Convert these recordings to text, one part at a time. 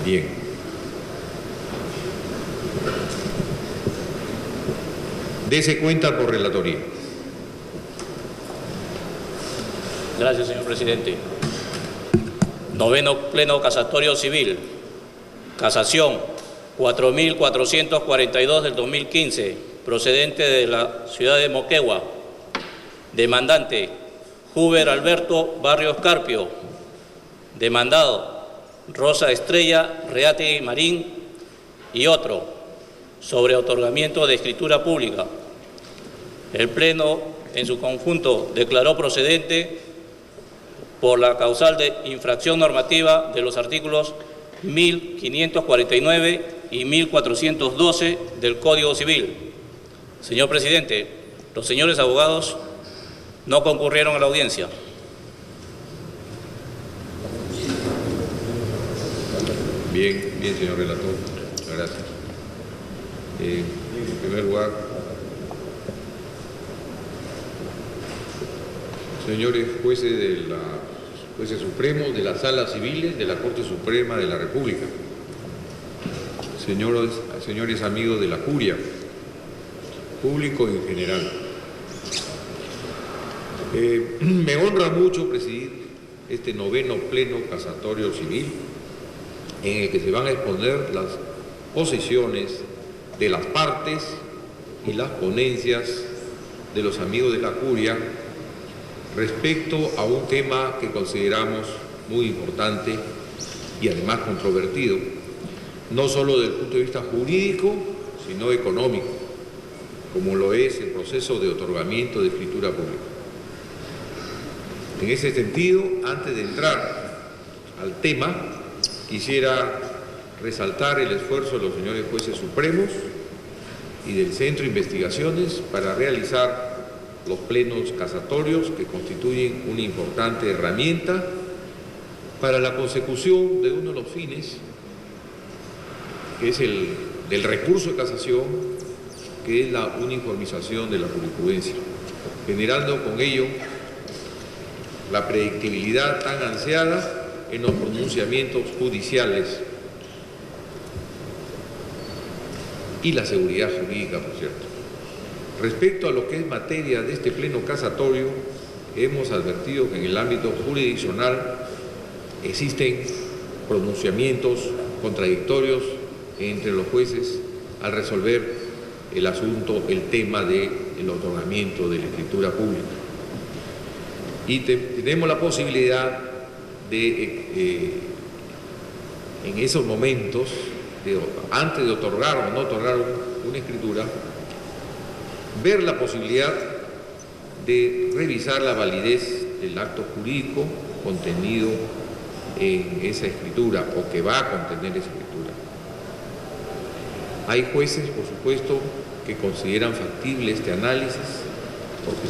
Bien. Dese cuenta por relatoría. Gracias, señor presidente. Noveno Pleno Casatorio Civil. Casación 4.442 del 2015, procedente de la ciudad de Moquegua. Demandante, Huber Alberto Barrios Carpio. Demandado, Rosa Estrella Reate Marín y otro, sobre otorgamiento de escritura pública. El Pleno, en su conjunto, declaró procedente por la causal de infracción normativa de los artículos 1549 y 1412 del Código Civil. Señor presidente, los señores abogados no concurrieron a la audiencia. Bien, bien, señor relator. Gracias. En primer lugar, señores jueces jueces supremos de las salas civiles de la Corte Suprema de la República, señores amigos de la curia, público en general, me honra mucho presidir este noveno Pleno Casatorio Civil, en el que se van a exponer las posiciones de las partes y las ponencias de los amigos de la curia respecto a un tema que consideramos muy importante y además controvertido, no solo desde el punto de vista jurídico, sino económico, como lo es el proceso de otorgamiento de escritura pública. En ese sentido, antes de entrar al tema, quisiera resaltar el esfuerzo de los señores jueces supremos y del Centro de Investigaciones para realizar los plenos casatorios, que constituyen una importante herramienta para la consecución de uno de los fines, que es el del recurso de casación, que es la uniformización de la jurisprudencia, generando con ello la predictibilidad tan ansiada en los pronunciamientos judiciales y la seguridad jurídica, por cierto. Respecto a lo que es materia de este pleno casatorio, hemos advertido que en el ámbito jurisdiccional existen pronunciamientos contradictorios entre los jueces al resolver el asunto, el tema del otorgamiento de la escritura pública. Y tenemos la posibilidad de, en esos momentos, antes de otorgar o no otorgar una escritura, ver la posibilidad de revisar la validez del acto jurídico contenido en esa escritura o que va a contener esa escritura. Hay jueces, por supuesto, que consideran factible este análisis, porque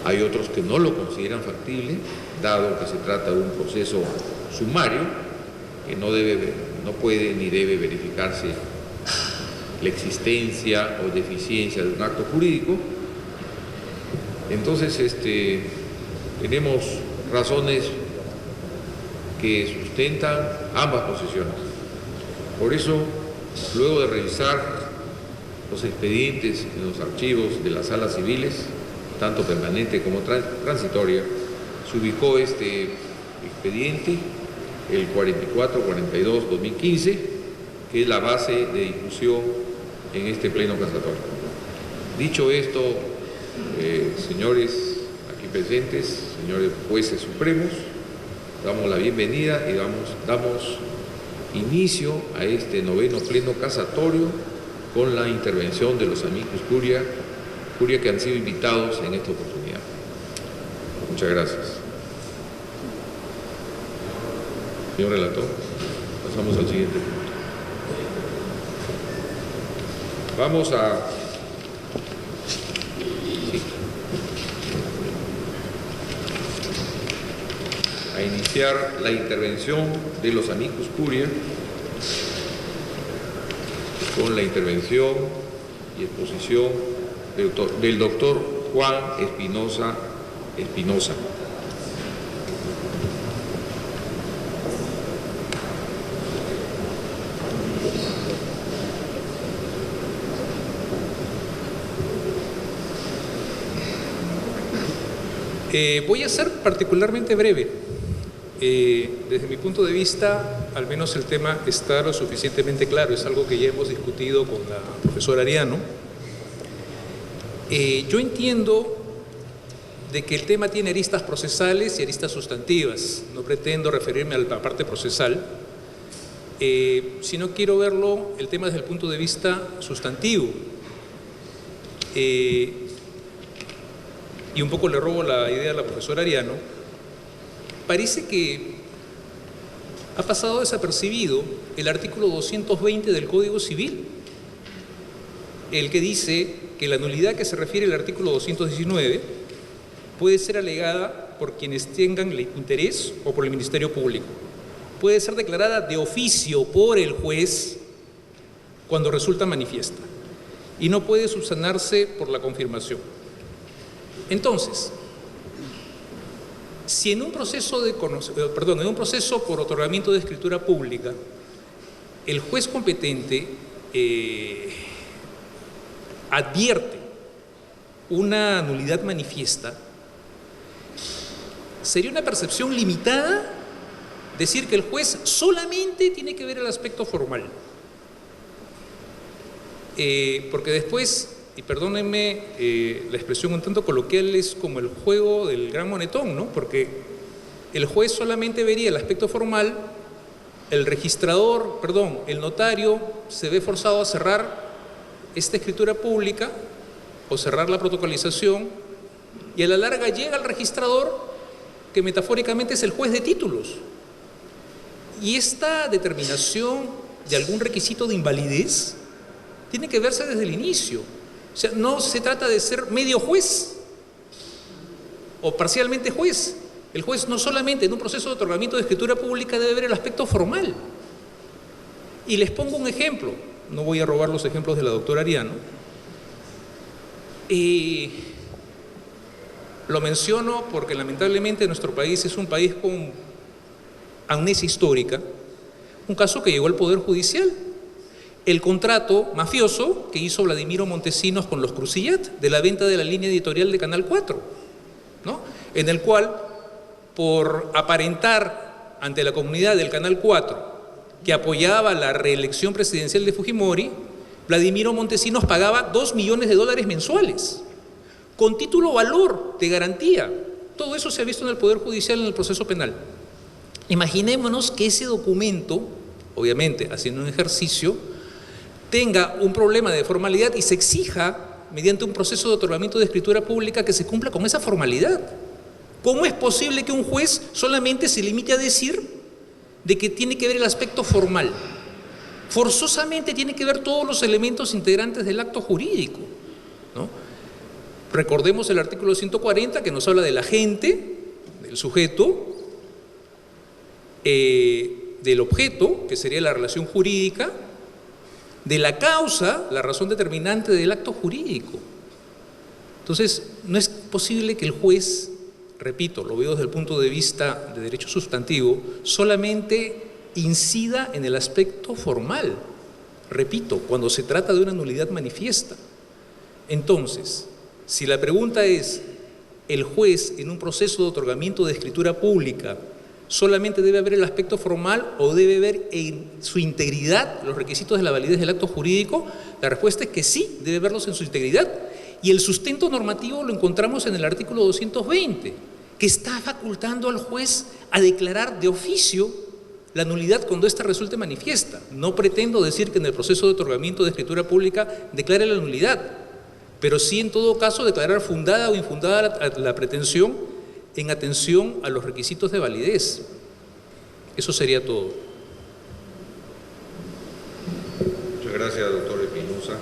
hay otros que no lo consideran factible, dado que se trata de un proceso sumario que no puede ni debe verificarse la existencia o deficiencia de un acto jurídico. Entonces, tenemos razones que sustentan ambas posiciones. Por eso, luego de revisar los expedientes en los archivos de las salas civiles, tanto permanente como transitoria, se ubicó este expediente, el 4442-2015, que es la base de discusión en este pleno casatorio. Dicho esto, señores aquí presentes, señores jueces supremos, damos la bienvenida y damos inicio a este noveno pleno casatorio con la intervención de los amicus curia que han sido invitados en esta oportunidad. Muchas gracias. Señor relator, pasamos al siguiente punto. Vamos a iniciar la intervención de los amicus curia con la intervención y exposición del doctor Juan Espinosa. Voy a ser particularmente breve. Desde mi punto de vista, al menos el tema está lo suficientemente claro. Es algo que ya hemos discutido con la profesora Ariano. Yo entiendo de que el tema tiene aristas procesales y aristas sustantivas. No pretendo referirme a la parte procesal, sino quiero verlo el tema desde el punto de vista sustantivo. Y un poco le robo la idea a la profesora Ariano. Parece que ha pasado desapercibido el artículo 220 del Código Civil, el que dice que la nulidad que se refiere al artículo 219 puede ser alegada por quienes tengan interés o por el Ministerio Público. Puede ser declarada de oficio por el juez cuando resulta manifiesta y no puede subsanarse por la confirmación. Entonces, si en un proceso por otorgamiento de escritura pública, el juez competente advierte una nulidad manifiesta, sería una percepción limitada decir que el juez solamente tiene que ver el aspecto formal. Porque después, y perdónenme la expresión un tanto coloquial, es como el juego del gran monetón, ¿no? Porque el juez solamente vería el aspecto formal, el notario se ve forzado a cerrar esta escritura pública o cerrar la protocolización, y a la larga llega al registrador, que metafóricamente es el juez de títulos. Y esta determinación de algún requisito de invalidez tiene que verse desde el inicio. O sea, no se trata de ser medio juez o parcialmente juez. El juez no solamente en un proceso de otorgamiento de escritura pública debe ver el aspecto formal. Y les pongo un ejemplo. No voy a robar los ejemplos de la doctora Ariano. Lo menciono porque lamentablemente nuestro país es un país con amnesia histórica. Un caso que llegó al Poder Judicial. El contrato mafioso que hizo Vladimiro Montesinos con los Crucillat de la venta de la línea editorial de Canal 4, ¿no? En el cual, por aparentar ante la comunidad del Canal 4 que apoyaba la reelección presidencial de Fujimori, Vladimiro Montesinos pagaba $2 millones mensuales, con título valor de garantía. Todo eso se ha visto en el Poder Judicial en el proceso penal. Imaginémonos que ese documento, obviamente haciendo un ejercicio, tenga un problema de formalidad y se exija, mediante un proceso de otorgamiento de escritura pública, que se cumpla con esa formalidad. ¿Cómo es posible que un juez solamente se limite a decir de que tiene que ver el aspecto formal? Forzosamente tiene que ver todos los elementos integrantes del acto jurídico, ¿no? Recordemos el artículo 140, que nos habla del agente, del sujeto, del objeto, que sería la relación jurídica, de la causa, la razón determinante del acto jurídico. Entonces, no es posible que el juez, repito, lo veo desde el punto de vista de derecho sustantivo, solamente incida en el aspecto formal, repito, cuando se trata de una nulidad manifiesta. Entonces, si la pregunta es, ¿el juez en un proceso de otorgamiento de escritura pública solamente debe ver el aspecto formal o debe ver en su integridad los requisitos de la validez del acto jurídico? La respuesta es que sí, debe verlos en su integridad. Y el sustento normativo lo encontramos en el artículo 220, que está facultando al juez a declarar de oficio la nulidad cuando ésta resulte manifiesta. No pretendo decir que en el proceso de otorgamiento de escritura pública declare la nulidad, pero sí en todo caso declarar fundada o infundada la pretensión en atención a los requisitos de validez. Eso sería todo. Muchas gracias, doctor Espinosa.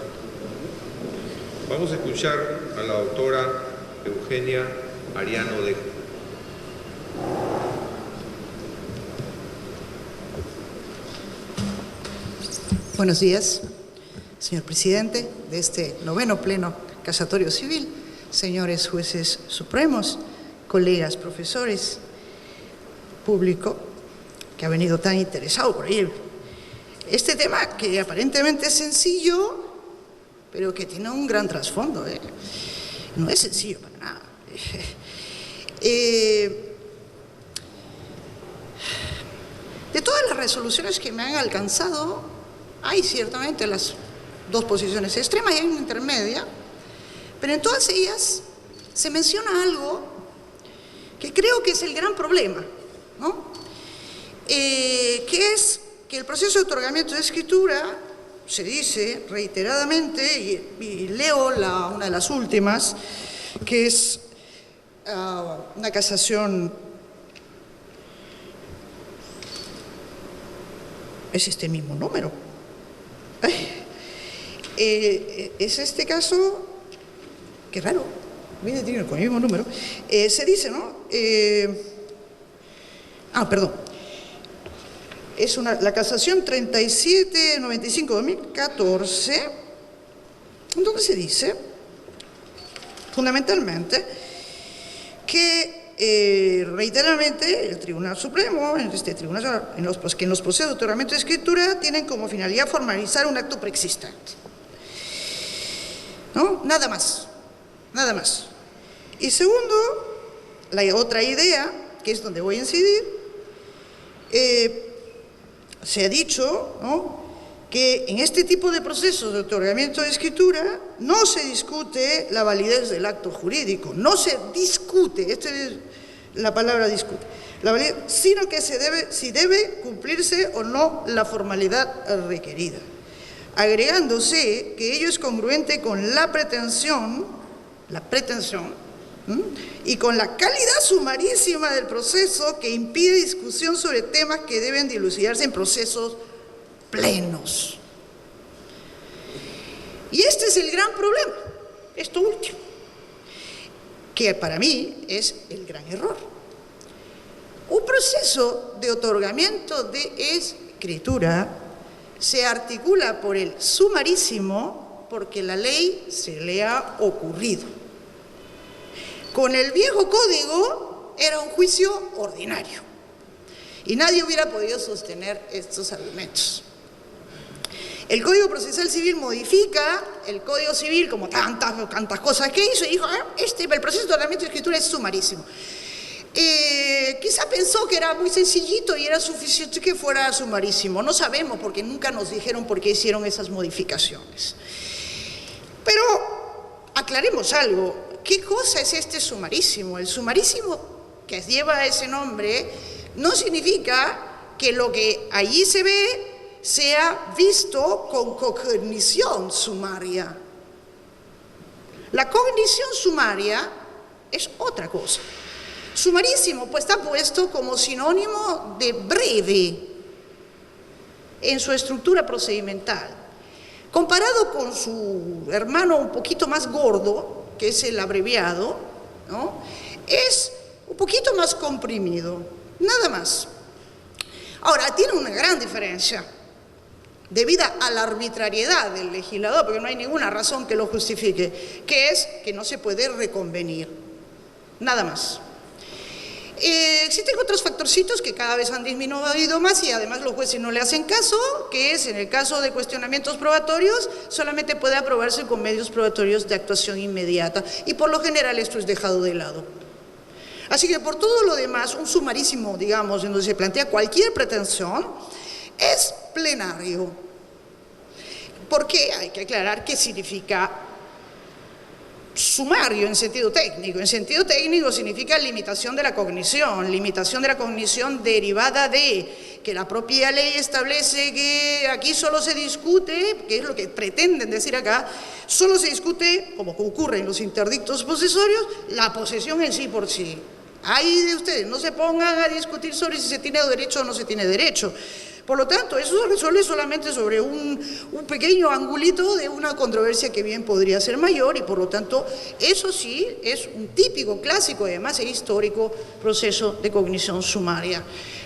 Vamos a escuchar a la doctora Eugenia Ariano Dejo. Buenos días, señor presidente de este 9º Pleno Casatorio Civil, señores jueces supremos, colegas profesores, público que ha venido tan interesado por ahí. Este tema que aparentemente es sencillo, pero que tiene un gran trasfondo, No es sencillo para nada. De todas las resoluciones que me han alcanzado, hay ciertamente las dos posiciones extremas y hay una intermedia, pero en todas ellas se menciona algo que creo que es el gran problema, ¿no? Que es que el proceso de otorgamiento de escritura, se dice reiteradamente, y leo una de las últimas, que es una casación. Es este mismo número. Es este caso, qué raro, viene con el mismo número. Se dice, ¿no? Perdón. Es la casación 3795-2014, donde se dice, fundamentalmente, que reiteradamente el Tribunal Supremo, que en los procesos de otorgamiento de escritura tienen como finalidad formalizar un acto preexistente. ¿No? Nada más, nada más. Y segundo, la otra idea, que es donde voy a incidir, se ha dicho, ¿no?, que en este tipo de procesos de otorgamiento de escritura no se discute la validez del acto jurídico, no se discute, esta es la palabra discute, la validez, sino que si debe cumplirse o no la formalidad requerida, agregándose que ello es congruente con la pretensión, y con la calidad sumarísima del proceso que impide discusión sobre temas que deben dilucidarse en procesos plenos. Y este es el gran problema, esto último, que para mí es el gran error. Un proceso de otorgamiento de escritura se articula por el sumarísimo porque la ley se le ha ocurrido. Con el viejo código era un juicio ordinario y nadie hubiera podido sostener estos argumentos. El Código Procesal Civil modifica el Código Civil como tantas cosas que hizo y dijo, el proceso de otorgamiento de escritura es sumarísimo. Quizá pensó que era muy sencillito y era suficiente que fuera sumarísimo. No sabemos porque nunca nos dijeron por qué hicieron esas modificaciones. Pero aclaremos algo. ¿Qué cosa es este sumarísimo? El sumarísimo que lleva ese nombre no significa que lo que allí se ve sea visto con cognición sumaria. La cognición sumaria es otra cosa. Sumarísimo pues está puesto como sinónimo de breve en su estructura procedimental. Comparado con su hermano un poquito más gordo, que es el abreviado, ¿no?, es un poquito más comprimido, nada más. Ahora, tiene una gran diferencia, debida a la arbitrariedad del legislador, porque no hay ninguna razón que lo justifique, que es que no se puede reconvenir, nada más. Existen otros factorcitos que cada vez han disminuido más y además los jueces no le hacen caso, que es en el caso de cuestionamientos probatorios, solamente puede aprobarse con medios probatorios de actuación inmediata y por lo general esto es dejado de lado. Así que por todo lo demás, un sumarísimo, digamos, en donde se plantea cualquier pretensión, es plenario. Porque hay que aclarar qué significa sumario en sentido técnico. En sentido técnico significa limitación de la cognición derivada de que la propia ley establece que aquí solo se discute, que es lo que pretenden decir acá, solo se discute, como ocurre en los interdictos posesorios, la posesión en sí por sí. Ahí de ustedes, no se pongan a discutir sobre si se tiene derecho o no se tiene derecho. Por lo tanto, eso se resuelve solamente sobre un pequeño angulito de una controversia que bien podría ser mayor y por lo tanto, eso sí es un típico, clásico, además es histórico proceso de cognición sumaria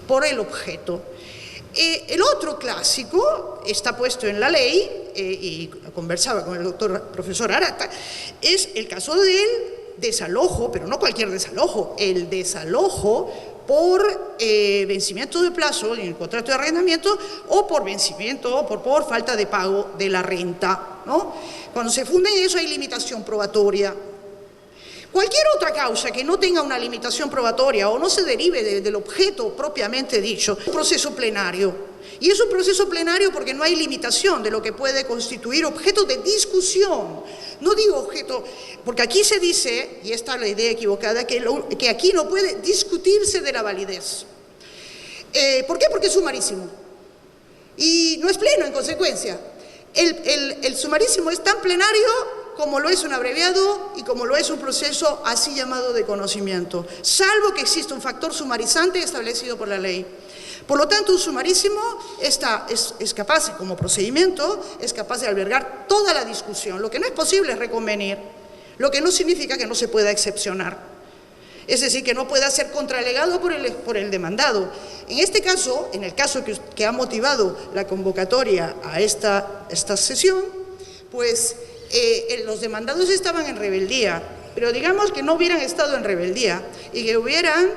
por el objeto. El otro clásico está puesto en la ley y conversaba con el profesor Arata, es el caso del desalojo, pero no cualquier desalojo, el desalojo por vencimiento de plazo en el contrato de arrendamiento o por vencimiento o por falta de pago de la renta, ¿no? Cuando se funde eso hay limitación probatoria. Cualquier otra causa que no tenga una limitación probatoria o no se derive del objeto propiamente dicho, es un proceso plenario. Y es un proceso plenario porque no hay limitación de lo que puede constituir objeto de discusión. No digo objeto, porque aquí se dice, y esta es la idea equivocada, que aquí no puede discutirse de la validez. ¿Por qué? Porque es sumarísimo. Y no es pleno, en consecuencia. El sumarísimo es tan plenario como lo es un abreviado y como lo es un proceso así llamado de conocimiento, salvo que exista un factor sumarizante establecido por la ley. Por lo tanto, un sumarísimo es capaz, como procedimiento, es capaz de albergar toda la discusión. Lo que no es posible es reconvenir, lo que no significa que no se pueda excepcionar. Es decir, que no pueda ser contralegado por el demandado. En este caso, en el caso que ha motivado la convocatoria a esta sesión, pues los demandados estaban en rebeldía, pero digamos que no hubieran estado en rebeldía y que hubieran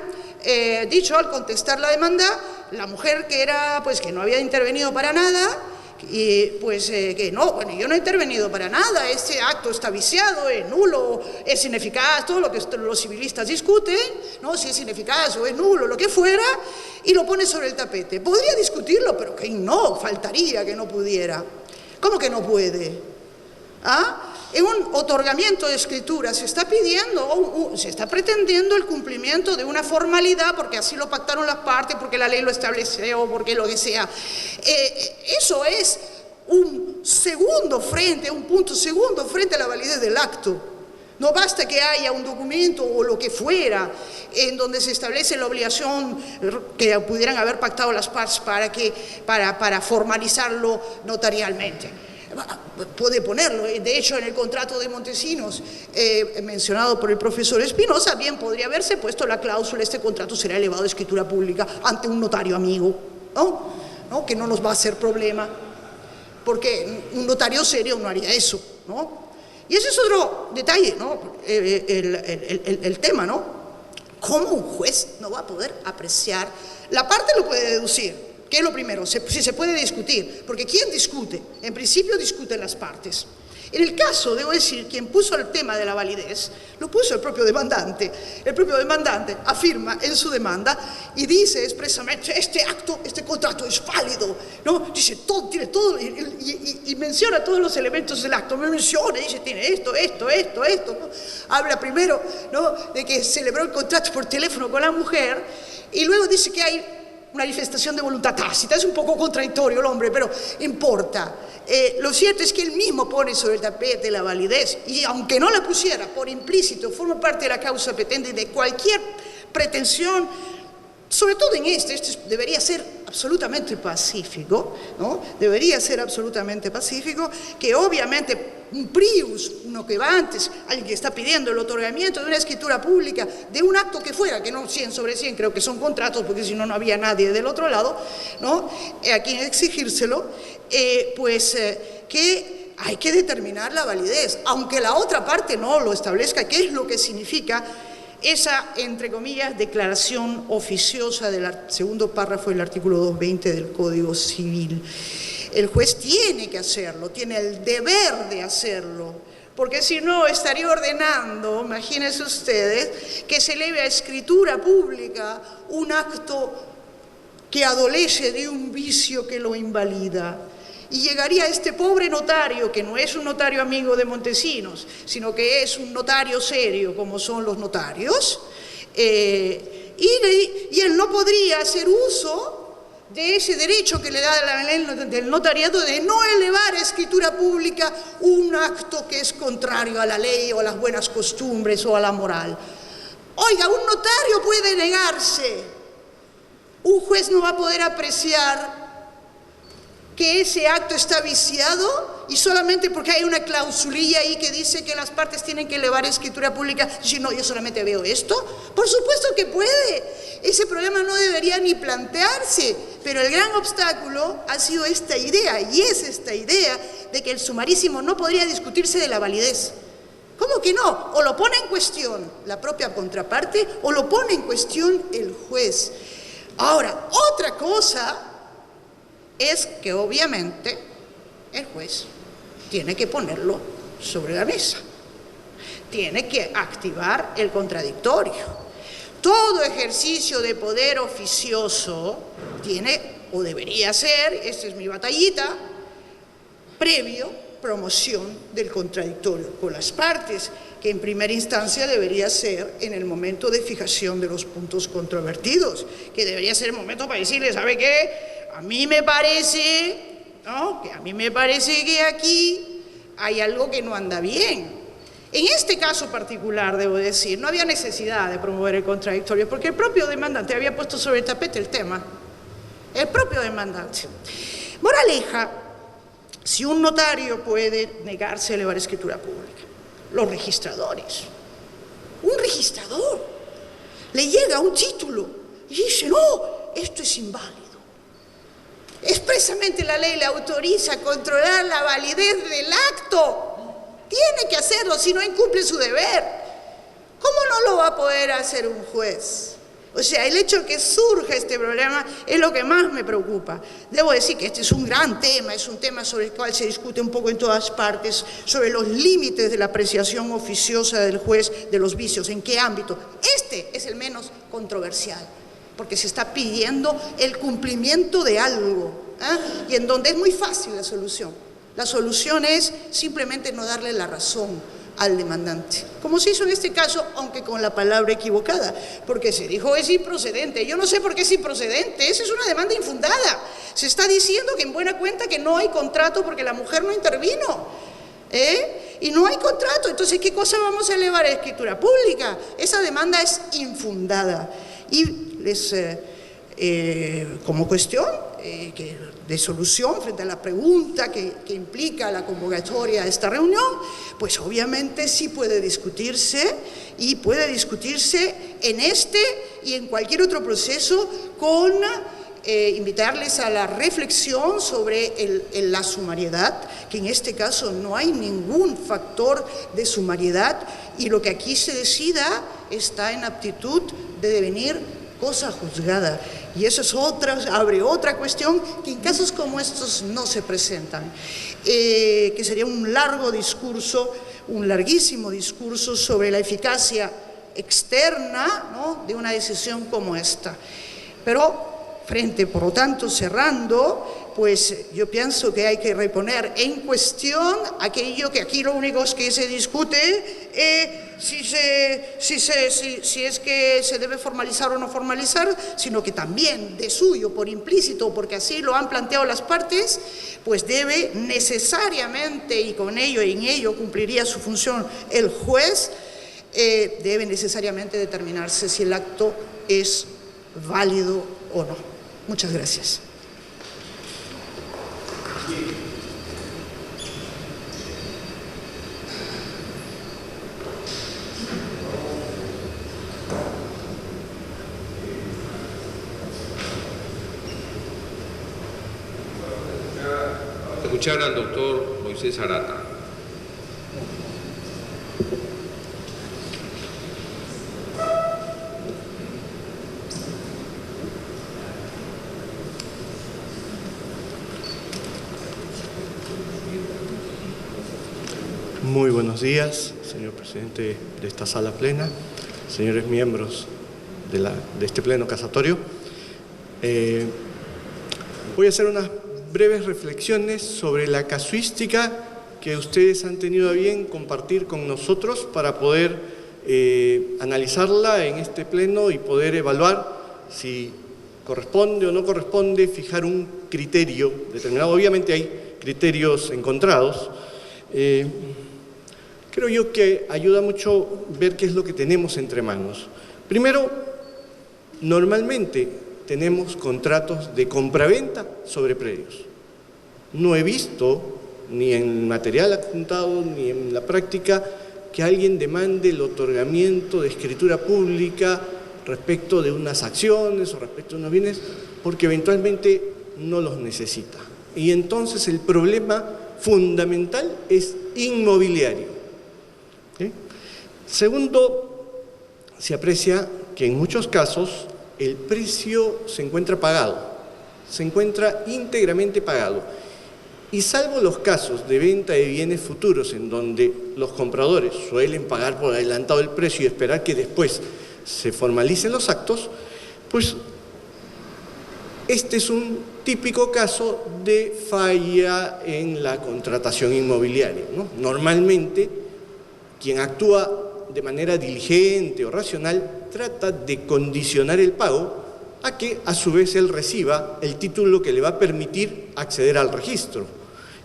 dicho al contestar la demanda, la mujer que no había intervenido para nada, y pues que no, bueno, yo no he intervenido para nada, este acto está viciado, es nulo, es ineficaz, todo lo que los civilistas discuten, ¿no? Si es ineficaz o es nulo, lo que fuera, y lo pone sobre el tapete. Podría discutirlo, pero que no, faltaría que no pudiera. ¿Cómo que no puede? ¿Ah? En un otorgamiento de escritura se está pidiendo, se está pretendiendo el cumplimiento de una formalidad porque así lo pactaron las partes, porque la ley lo estableció, porque lo que sea. Eso es un punto segundo frente a la validez del acto. No basta que haya un documento o lo que fuera en donde se establece la obligación que pudieran haber pactado las partes para formalizarlo notarialmente. Puede ponerlo, de hecho en el contrato de Montesinos mencionado por el profesor Espinosa bien podría haberse puesto la cláusula: este contrato será elevado a escritura pública ante un notario amigo, ¿no? Que no nos va a hacer problema, porque un notario serio no haría eso, ¿no? Y ese es otro detalle, ¿no? El tema, ¿no? ¿Cómo un juez no va a poder apreciar? La parte lo puede deducir. ¿Qué es lo primero? Si se puede discutir, porque ¿quién discute? En principio discuten las partes. En el caso, debo decir, quien puso el tema de la validez, lo puso el propio demandante. El propio demandante afirma en su demanda y dice expresamente: este acto, este contrato es válido, ¿no? Dice, tiene todo, y menciona todos los elementos del acto. Me menciona, dice, tiene esto, ¿no? Habla primero, ¿no?, de que celebró el contrato por teléfono con la mujer, y luego dice que hay una manifestación de voluntad tácita. Es un poco contradictorio el hombre, pero importa. Lo cierto es que él mismo pone sobre el tapete la validez, y aunque no la pusiera por implícito, forma parte de la causa petente de cualquier pretensión, sobre todo en este debería ser absolutamente pacífico, ¿no? Debería ser absolutamente pacífico, que obviamente un prius, uno que va antes, alguien que está pidiendo el otorgamiento de una escritura pública, de un acto que fuera, que no 100 sobre 100, creo que son contratos, porque si no, no había nadie del otro lado, ¿no?, a quien exigírselo, que hay que determinar la validez, aunque la otra parte no lo establezca, qué es lo que significa esa, entre comillas, declaración oficiosa del segundo párrafo del artículo 220 del Código Civil. El juez tiene que hacerlo, tiene el deber de hacerlo, porque si no estaría ordenando, imagínense ustedes, que se eleve a escritura pública un acto que adolece de un vicio que lo invalida. Y llegaría este pobre notario, que no es un notario amigo de Montesinos, sino que es un notario serio, como son los notarios, y él no podría hacer uso de ese derecho que le da la ley del notariado de no elevar a escritura pública un acto que es contrario a la ley o a las buenas costumbres o a la moral. Oiga, un notario puede negarse, un juez no va a poder apreciar que ese acto está viciado, y solamente porque hay una clausulilla ahí que dice que las partes tienen que elevar escritura pública, si no, yo solamente veo esto. Por supuesto que puede, ese problema no debería ni plantearse, pero el gran obstáculo ha sido esta idea, y es esta idea de que el sumarísimo no podría discutirse de la validez. ¿Cómo que no? O lo pone en cuestión la propia contraparte, o lo pone en cuestión el juez. Ahora, otra cosa es que obviamente el juez tiene que ponerlo sobre la mesa. tiene que activar el contradictorio. Todo ejercicio de poder oficioso tiene, o debería ser, esta es mi batallita, previo promoción del contradictorio con las partes, que en primera instancia debería ser en el momento de fijación de los puntos controvertidos, que debería ser el momento para decirle, ¿sabe qué? A mí me parece, ¿no?, que a mí me parece que aquí hay algo que no anda bien. En este caso particular, debo decir, no había necesidad de promover el contradictorio, porque el propio demandante había puesto sobre el tapete el tema. El propio demandante. Moraleja, si un notario puede negarse a elevar escritura pública, los registradores, un registrador le llega un título y dice, no, esto es inválido. Expresamente la ley le autoriza a controlar la validez del acto. Tiene que hacerlo, si no incumple su deber. ¿Cómo no lo va a poder hacer un juez? O sea, el hecho de que surja este problema es lo que más me preocupa. Debo decir que este es un gran tema, es un tema sobre el cual se discute un poco en todas partes, sobre los límites de la apreciación oficiosa del juez de los vicios, en qué ámbito. Este es el menos controversial, porque se está pidiendo el cumplimiento de algo, y en donde es muy fácil la solución. La solución es simplemente no darle la razón al demandante, como se hizo en este caso, aunque con la palabra equivocada, porque se dijo es improcedente. Yo no sé por qué es improcedente, esa es una demanda infundada. Se está diciendo que en buena cuenta que no hay contrato porque la mujer no intervino, y no hay contrato, entonces ¿qué cosa vamos a elevar a escritura pública? Esa demanda es infundada. Y les, como cuestión de solución frente a la pregunta que implica la convocatoria a esta reunión, pues obviamente sí puede discutirse, y puede discutirse en este y en cualquier otro proceso, con invitarles a la reflexión sobre la sumariedad, que en este caso no hay ningún factor de sumariedad, y lo que aquí se decida está en aptitud de devenir cosa juzgada. Y eso es abre otra cuestión que en casos como estos no se presentan, que sería un largo discurso, un larguísimo discurso sobre la eficacia externa, ¿no?, de una decisión como esta. Pero por lo tanto, cerrando, pues yo pienso que hay que reponer en cuestión aquello que aquí lo único es que se discute, si es que se debe formalizar o no formalizar, sino que también de suyo, por implícito, porque así lo han planteado las partes, pues debe necesariamente, y con ello y en ello cumpliría su función el juez, debe necesariamente determinarse si el acto es válido o no. Muchas gracias. Escuchar al doctor Moisés Arata. Muy buenos días, señor presidente de esta sala plena, señores miembros de este pleno casatorio. Voy a hacer unas breves reflexiones sobre la casuística que ustedes han tenido a bien compartir con nosotros para poder analizarla en este pleno y poder evaluar si corresponde o no corresponde fijar un criterio determinado. Obviamente hay criterios encontrados. Creo yo que ayuda mucho ver qué es lo que tenemos entre manos. Primero, normalmente tenemos contratos de compraventa sobre predios. No he visto, ni en material adjuntado, ni en la práctica, que alguien demande el otorgamiento de escritura pública respecto de unas acciones o respecto de unos bienes, porque eventualmente no los necesita. Y entonces el problema fundamental es inmobiliario. Segundo, se aprecia que en muchos casos el precio se encuentra pagado, se encuentra íntegramente pagado. Y salvo los casos de venta de bienes futuros en donde los compradores suelen pagar por adelantado el precio y esperar que después se formalicen los actos, pues este es un típico caso de falla en la contratación inmobiliaria, ¿no? Normalmente, quien actúa de manera diligente o racional trata de condicionar el pago a que a su vez él reciba el título que le va a permitir acceder al registro.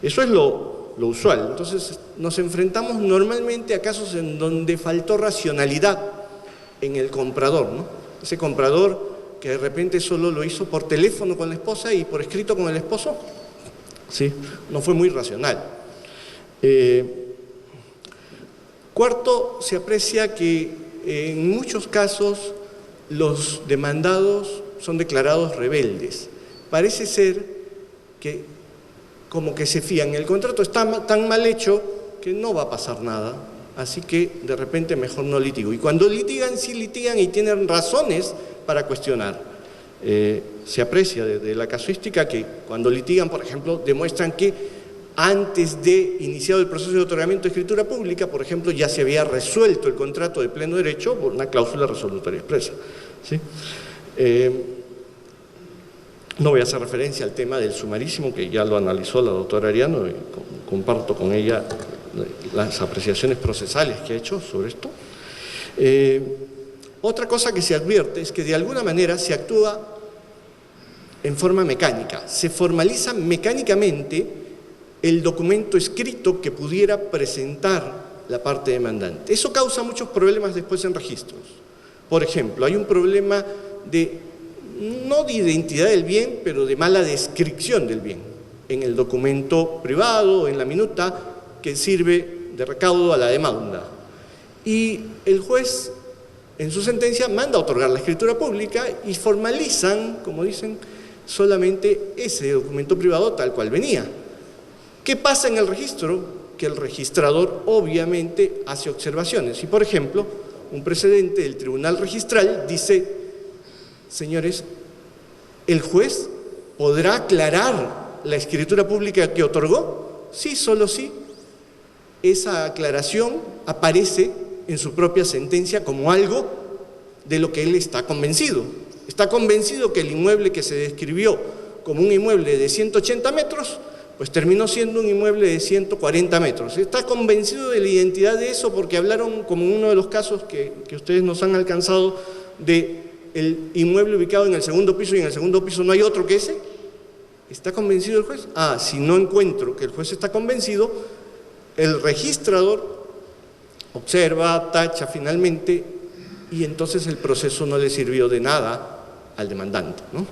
Eso es lo usual. Entonces nos enfrentamos normalmente a casos en donde faltó racionalidad en el comprador, ¿no? Ese comprador que de repente solo lo hizo por teléfono con la esposa y por escrito con el esposo, ¿sí? No fue muy racional. Cuarto, se aprecia que en muchos casos los demandados son declarados rebeldes. Parece ser que como que se fían, el contrato está tan mal hecho que no va a pasar nada, así que de repente mejor no litigo. Y cuando litigan, sí litigan y tienen razones para cuestionar. Se aprecia de la casuística que cuando litigan, por ejemplo, demuestran que antes de iniciado el proceso de otorgamiento de escritura pública, por ejemplo, ya se había resuelto el contrato de pleno derecho por una cláusula resolutoria expresa, ¿sí? No voy a hacer referencia al tema del sumarísimo, que ya lo analizó la doctora Ariano, y comparto con ella las apreciaciones procesales que ha hecho sobre esto. Otra cosa que se advierte es que de alguna manera se actúa en forma mecánica, se formaliza mecánicamente el documento escrito que pudiera presentar la parte demandante. Eso causa muchos problemas después en registros. Por ejemplo, hay un problema no de identidad del bien, pero de mala descripción del bien en el documento privado, en la minuta que sirve de recaudo a la demanda. Y el juez, en su sentencia, manda a otorgar la escritura pública y formalizan, como dicen, solamente ese documento privado tal cual venía. ¿Qué pasa en el registro? Que el registrador obviamente hace observaciones. Y, por ejemplo, un precedente del Tribunal Registral dice: señores, ¿el juez podrá aclarar la escritura pública que otorgó? Sí, solo sí. Esa aclaración aparece en su propia sentencia como algo de lo que él está convencido. Está convencido que el inmueble que se describió como un inmueble de 180 metros, pues terminó siendo un inmueble de 140 metros. Está convencido de la identidad de eso porque hablaron, como en uno de los casos que ustedes nos han alcanzado, de el inmueble ubicado en el segundo piso y en el segundo piso no hay otro que ese. ¿Está convencido el juez? Si no encuentro que el juez está convencido, el registrador observa, tacha finalmente, y entonces el proceso no le sirvió de nada al demandante, ¿no?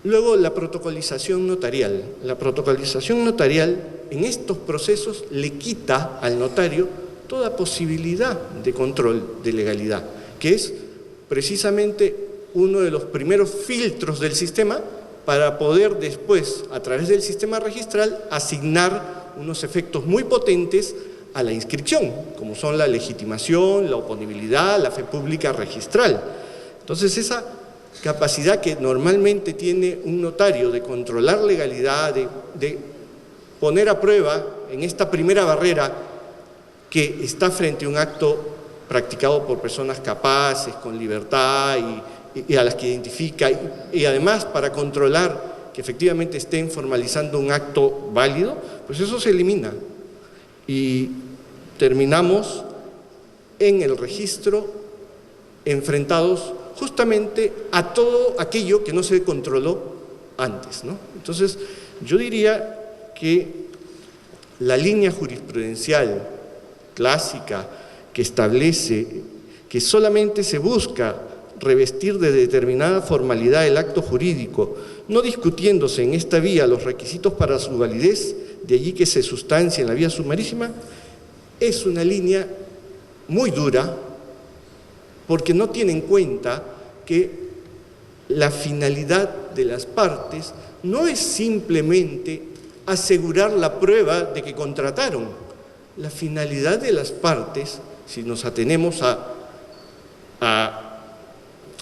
Luego, la protocolización notarial. La protocolización notarial en estos procesos le quita al notario toda posibilidad de control de legalidad, que es precisamente uno de los primeros filtros del sistema para poder después, a través del sistema registral, asignar unos efectos muy potentes a la inscripción, como son la legitimación, la oponibilidad, la fe pública registral. Entonces, esa capacidad que normalmente tiene un notario de controlar legalidad, de poner a prueba en esta primera barrera que está frente a un acto practicado por personas capaces, con libertad y a las que identifica, y además para controlar que efectivamente estén formalizando un acto válido, pues eso se elimina. Y terminamos en el registro enfrentados justamente a todo aquello que no se controló antes, ¿no? Entonces, yo diría que la línea jurisprudencial clásica que establece que solamente se busca revestir de determinada formalidad el acto jurídico, no discutiéndose en esta vía los requisitos para su validez, de allí que se sustancia en la vía sumarísima, es una línea muy dura, porque no tiene en cuenta que la finalidad de las partes no es simplemente asegurar la prueba de que contrataron. La finalidad de las partes, si nos atenemos a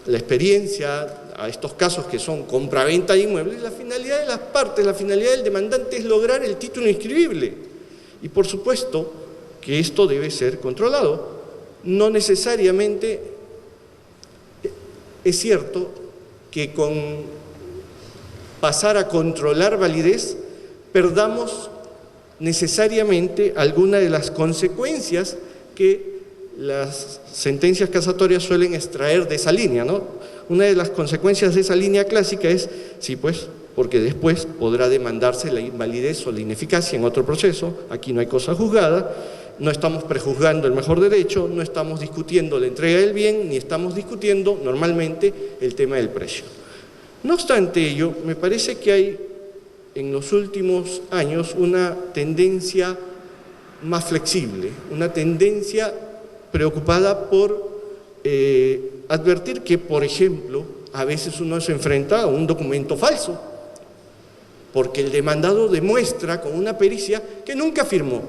la experiencia, a estos casos que son compraventa de inmuebles, la finalidad de las partes, la finalidad del demandante es lograr el título inscribible. Y por supuesto que esto debe ser controlado. No necesariamente es cierto que con pasar a controlar validez perdamos necesariamente alguna de las consecuencias que las sentencias casatorias suelen extraer de esa línea, ¿no? Una de las consecuencias de esa línea clásica es, sí, pues, porque después podrá demandarse la invalidez o la ineficacia en otro proceso. Aquí no hay cosa juzgada, no estamos prejuzgando el mejor derecho, no estamos discutiendo la entrega del bien, ni estamos discutiendo normalmente el tema del precio. No obstante ello, me parece que hay en los últimos años una tendencia más flexible, una tendencia preocupada por advertir que, por ejemplo, a veces uno se enfrenta a un documento falso, porque el demandado demuestra con una pericia que nunca firmó.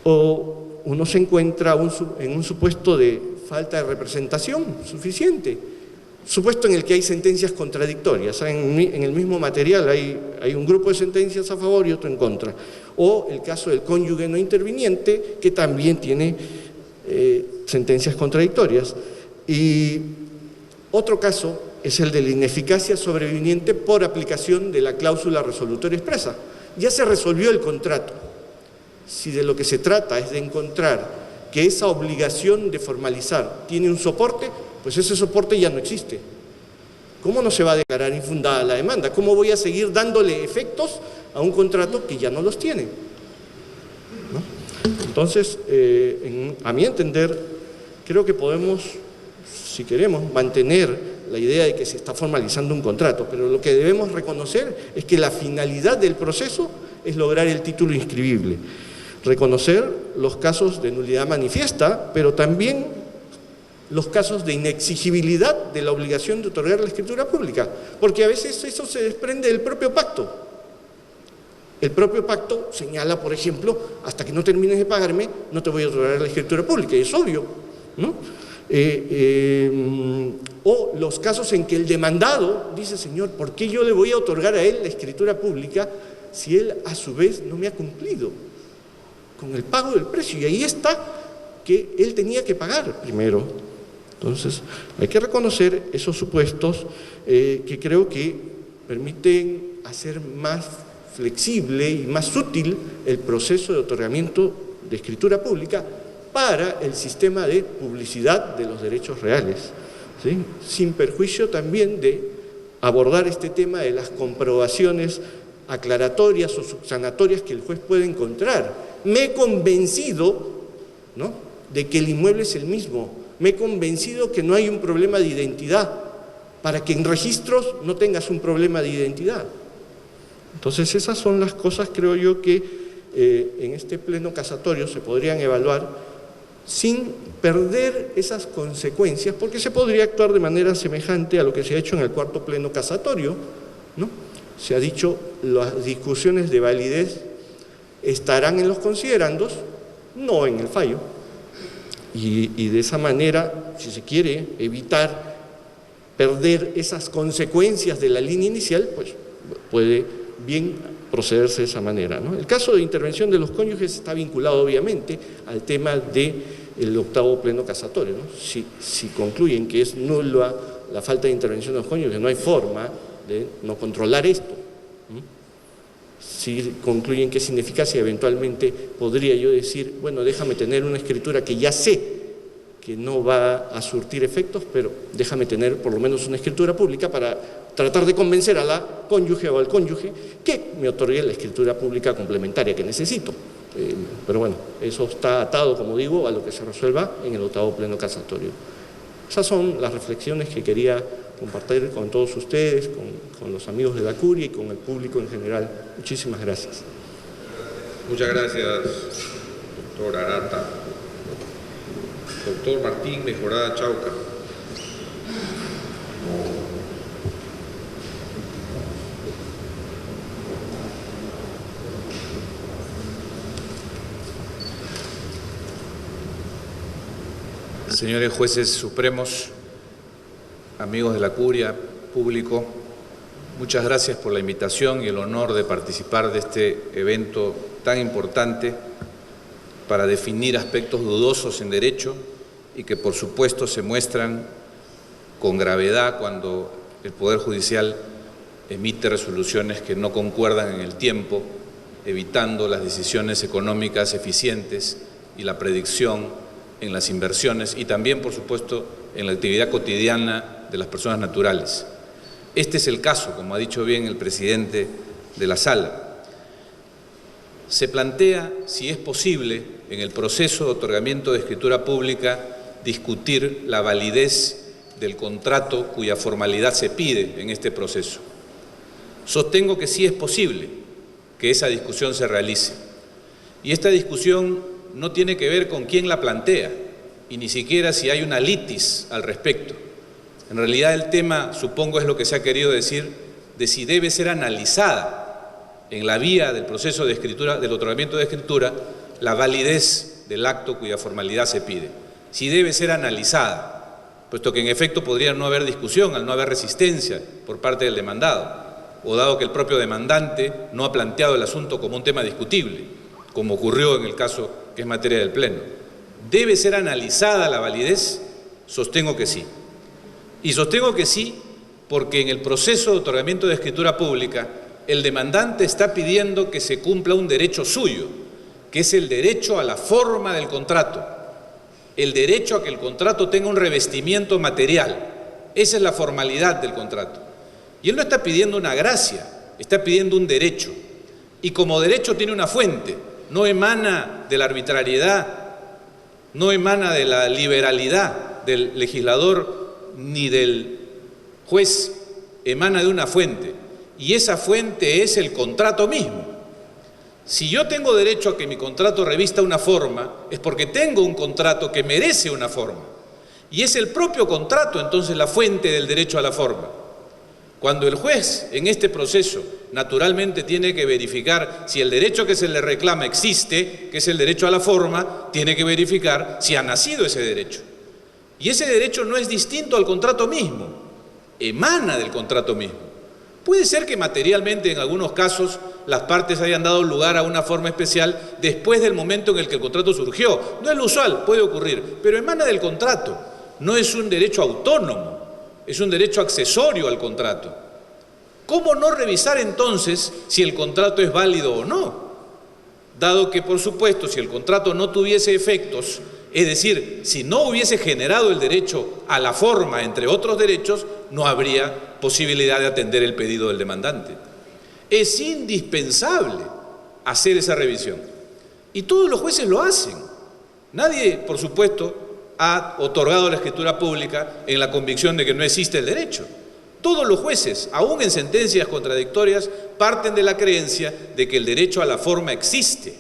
O uno se encuentra en un supuesto de falta de representación suficiente, supuesto en el que hay sentencias contradictorias. En el mismo material hay un grupo de sentencias a favor y otro en contra. O el caso del cónyuge no interviniente, que también tiene sentencias contradictorias. Y otro caso es el de la ineficacia sobreviniente por aplicación de la cláusula resolutoria expresa. Ya se resolvió el contrato. Si de lo que se trata es de encontrar que esa obligación de formalizar tiene un soporte, pues ese soporte ya no existe. ¿Cómo no se va a declarar infundada la demanda? ¿Cómo voy a seguir dándole efectos a un contrato que ya no los tiene? ¿No? Entonces, a mi entender, creo que podemos, si queremos, mantener la idea de que se está formalizando un contrato, pero lo que debemos reconocer es que la finalidad del proceso es lograr el título inscribible. Reconocer los casos de nulidad manifiesta, pero también los casos de inexigibilidad de la obligación de otorgar la escritura pública, porque a veces eso se desprende del propio pacto. El propio pacto señala, por ejemplo, hasta que no termines de pagarme, no te voy a otorgar la escritura pública, y es obvio, ¿no? O los casos en que el demandado dice, señor, ¿por qué yo le voy a otorgar a él la escritura pública si él a su vez no me ha cumplido con el pago del precio? Y ahí está que él tenía que pagar primero. Entonces, hay que reconocer esos supuestos que creo que permiten hacer más flexible y más útil el proceso de otorgamiento de escritura pública para el sistema de publicidad de los derechos reales, ¿sí? Sin perjuicio también de abordar este tema de las comprobaciones aclaratorias o subsanatorias que el juez puede encontrar. Me he convencido, ¿no?, de que el inmueble es el mismo, me he convencido que no hay un problema de identidad, para que en registros no tengas un problema de identidad. Entonces esas son las cosas, creo yo, que en este pleno casatorio se podrían evaluar sin perder esas consecuencias, porque se podría actuar de manera semejante a lo que se ha hecho en el cuarto pleno casatorio, ¿no? Se ha dicho, las discusiones de validez estarán en los considerandos, no en el fallo, y de esa manera, si se quiere evitar perder esas consecuencias de la línea inicial, pues puede bien procederse de esa manera, ¿no? El caso de intervención de los cónyuges está vinculado obviamente al tema del octavo pleno casatorio, ¿no? Si concluyen que es nula la falta de intervención de los cónyuges, no hay forma de no controlar esto, ¿no? Si concluyen que es ineficaz, eventualmente podría yo decir, bueno, déjame tener una escritura que ya sé que no va a surtir efectos, pero déjame tener por lo menos una escritura pública para tratar de convencer a la cónyuge o al cónyuge que me otorgue la escritura pública complementaria que necesito. Pero bueno, eso está atado, como digo, a lo que se resuelva en el octavo pleno casatorio. Esas son las reflexiones que quería compartir con todos ustedes, con los amigos de la curia y con el público en general. Muchísimas gracias. Muchas gracias, doctor Arata. Doctor Martín Mejorada Chauca. Señores jueces supremos, amigos de la curia, público, muchas gracias por la invitación y el honor de participar de este evento tan importante para definir aspectos dudosos en derecho y que por supuesto se muestran con gravedad cuando el Poder Judicial emite resoluciones que no concuerdan en el tiempo, evitando las decisiones económicas eficientes y la predicción en las inversiones y también, por supuesto, en la actividad cotidiana de las personas naturales. Este es el caso, como ha dicho bien el presidente de la sala. Se plantea si es posible, en el proceso de otorgamiento de escritura pública, discutir la validez del contrato cuya formalidad se pide en este proceso. Sostengo que sí es posible que esa discusión se realice. Y esta discusión no tiene que ver con quién la plantea, y ni siquiera si hay una litis al respecto. En realidad el tema, supongo, es lo que se ha querido decir, de si debe ser analizada en la vía del proceso de escritura, del otorgamiento de escritura, la validez del acto cuya formalidad se pide. Si debe ser analizada, puesto que en efecto podría no haber discusión al no haber resistencia por parte del demandado, o dado que el propio demandante no ha planteado el asunto como un tema discutible, como ocurrió en el caso que es materia del Pleno. ¿Debe ser analizada la validez? Sostengo que sí. Y sostengo que sí porque en el proceso de otorgamiento de escritura pública el demandante está pidiendo que se cumpla un derecho suyo, que es el derecho a la forma del contrato, el derecho a que el contrato tenga un revestimiento material. Esa es la formalidad del contrato. Y él no está pidiendo una gracia, está pidiendo un derecho. Y como derecho tiene una fuente, no emana de la arbitrariedad, no emana de la liberalidad del legislador ni del juez, emana de una fuente. Y esa fuente es el contrato mismo. Si yo tengo derecho a que mi contrato revista una forma, es porque tengo un contrato que merece una forma. Y es el propio contrato entonces la fuente del derecho a la forma. Cuando el juez en este proceso naturalmente tiene que verificar si el derecho que se le reclama existe, que es el derecho a la forma, tiene que verificar si ha nacido ese derecho. Y ese derecho no es distinto al contrato mismo, emana del contrato mismo. Puede ser que materialmente en algunos casos las partes hayan dado lugar a una forma especial después del momento en el que el contrato surgió. No es lo usual, puede ocurrir, pero emana del contrato, no es un derecho autónomo. Es un derecho accesorio al contrato. ¿Cómo no revisar entonces si el contrato es válido o no? Dado que, por supuesto, si el contrato no tuviese efectos, es decir, si no hubiese generado el derecho a la forma, entre otros derechos, no habría posibilidad de atender el pedido del demandante. Es indispensable hacer esa revisión. Y todos los jueces lo hacen. Nadie, por supuesto, ha otorgado la escritura pública en la convicción de que no existe el derecho. Todos los jueces, aún en sentencias contradictorias, parten de la creencia de que el derecho a la forma existe.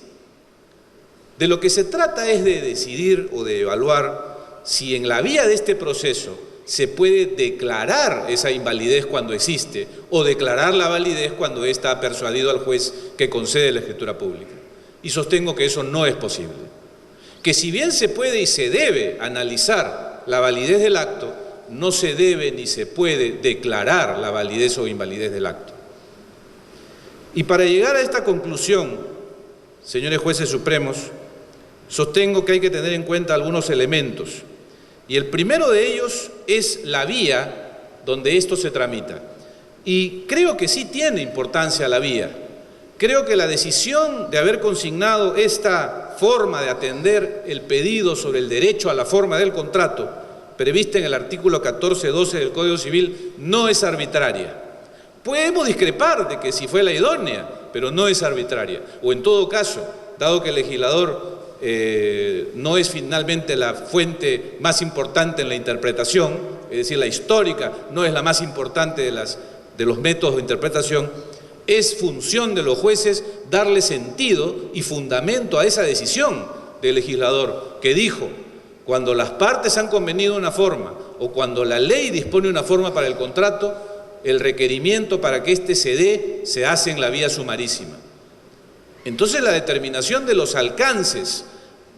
De lo que se trata es de decidir o de evaluar si en la vía de este proceso se puede declarar esa invalidez cuando existe o declarar la validez cuando ésta ha persuadido al juez que concede la escritura pública. Y sostengo que eso no es posible. Que si bien se puede y se debe analizar la validez del acto, no se debe ni se puede declarar la validez o invalidez del acto. Y para llegar a esta conclusión, señores jueces supremos, sostengo que hay que tener en cuenta algunos elementos. Y el primero de ellos es la vía donde esto se tramita. Y creo que sí tiene importancia la vía. Creo que la decisión de haber consignado esta forma de atender el pedido sobre el derecho a la forma del contrato, prevista en el artículo 14.12 del Código Civil, no es arbitraria. Podemos discrepar de que si fue la idónea, pero no es arbitraria. O en todo caso, dado que el legislador no es finalmente la fuente más importante en la interpretación, es decir, la histórica no es la más importante de los métodos de interpretación, es función de los jueces darle sentido y fundamento a esa decisión del legislador que dijo, cuando las partes han convenido una forma o cuando la ley dispone una forma para el contrato, el requerimiento para que éste se dé se hace en la vía sumarísima. Entonces la determinación de los alcances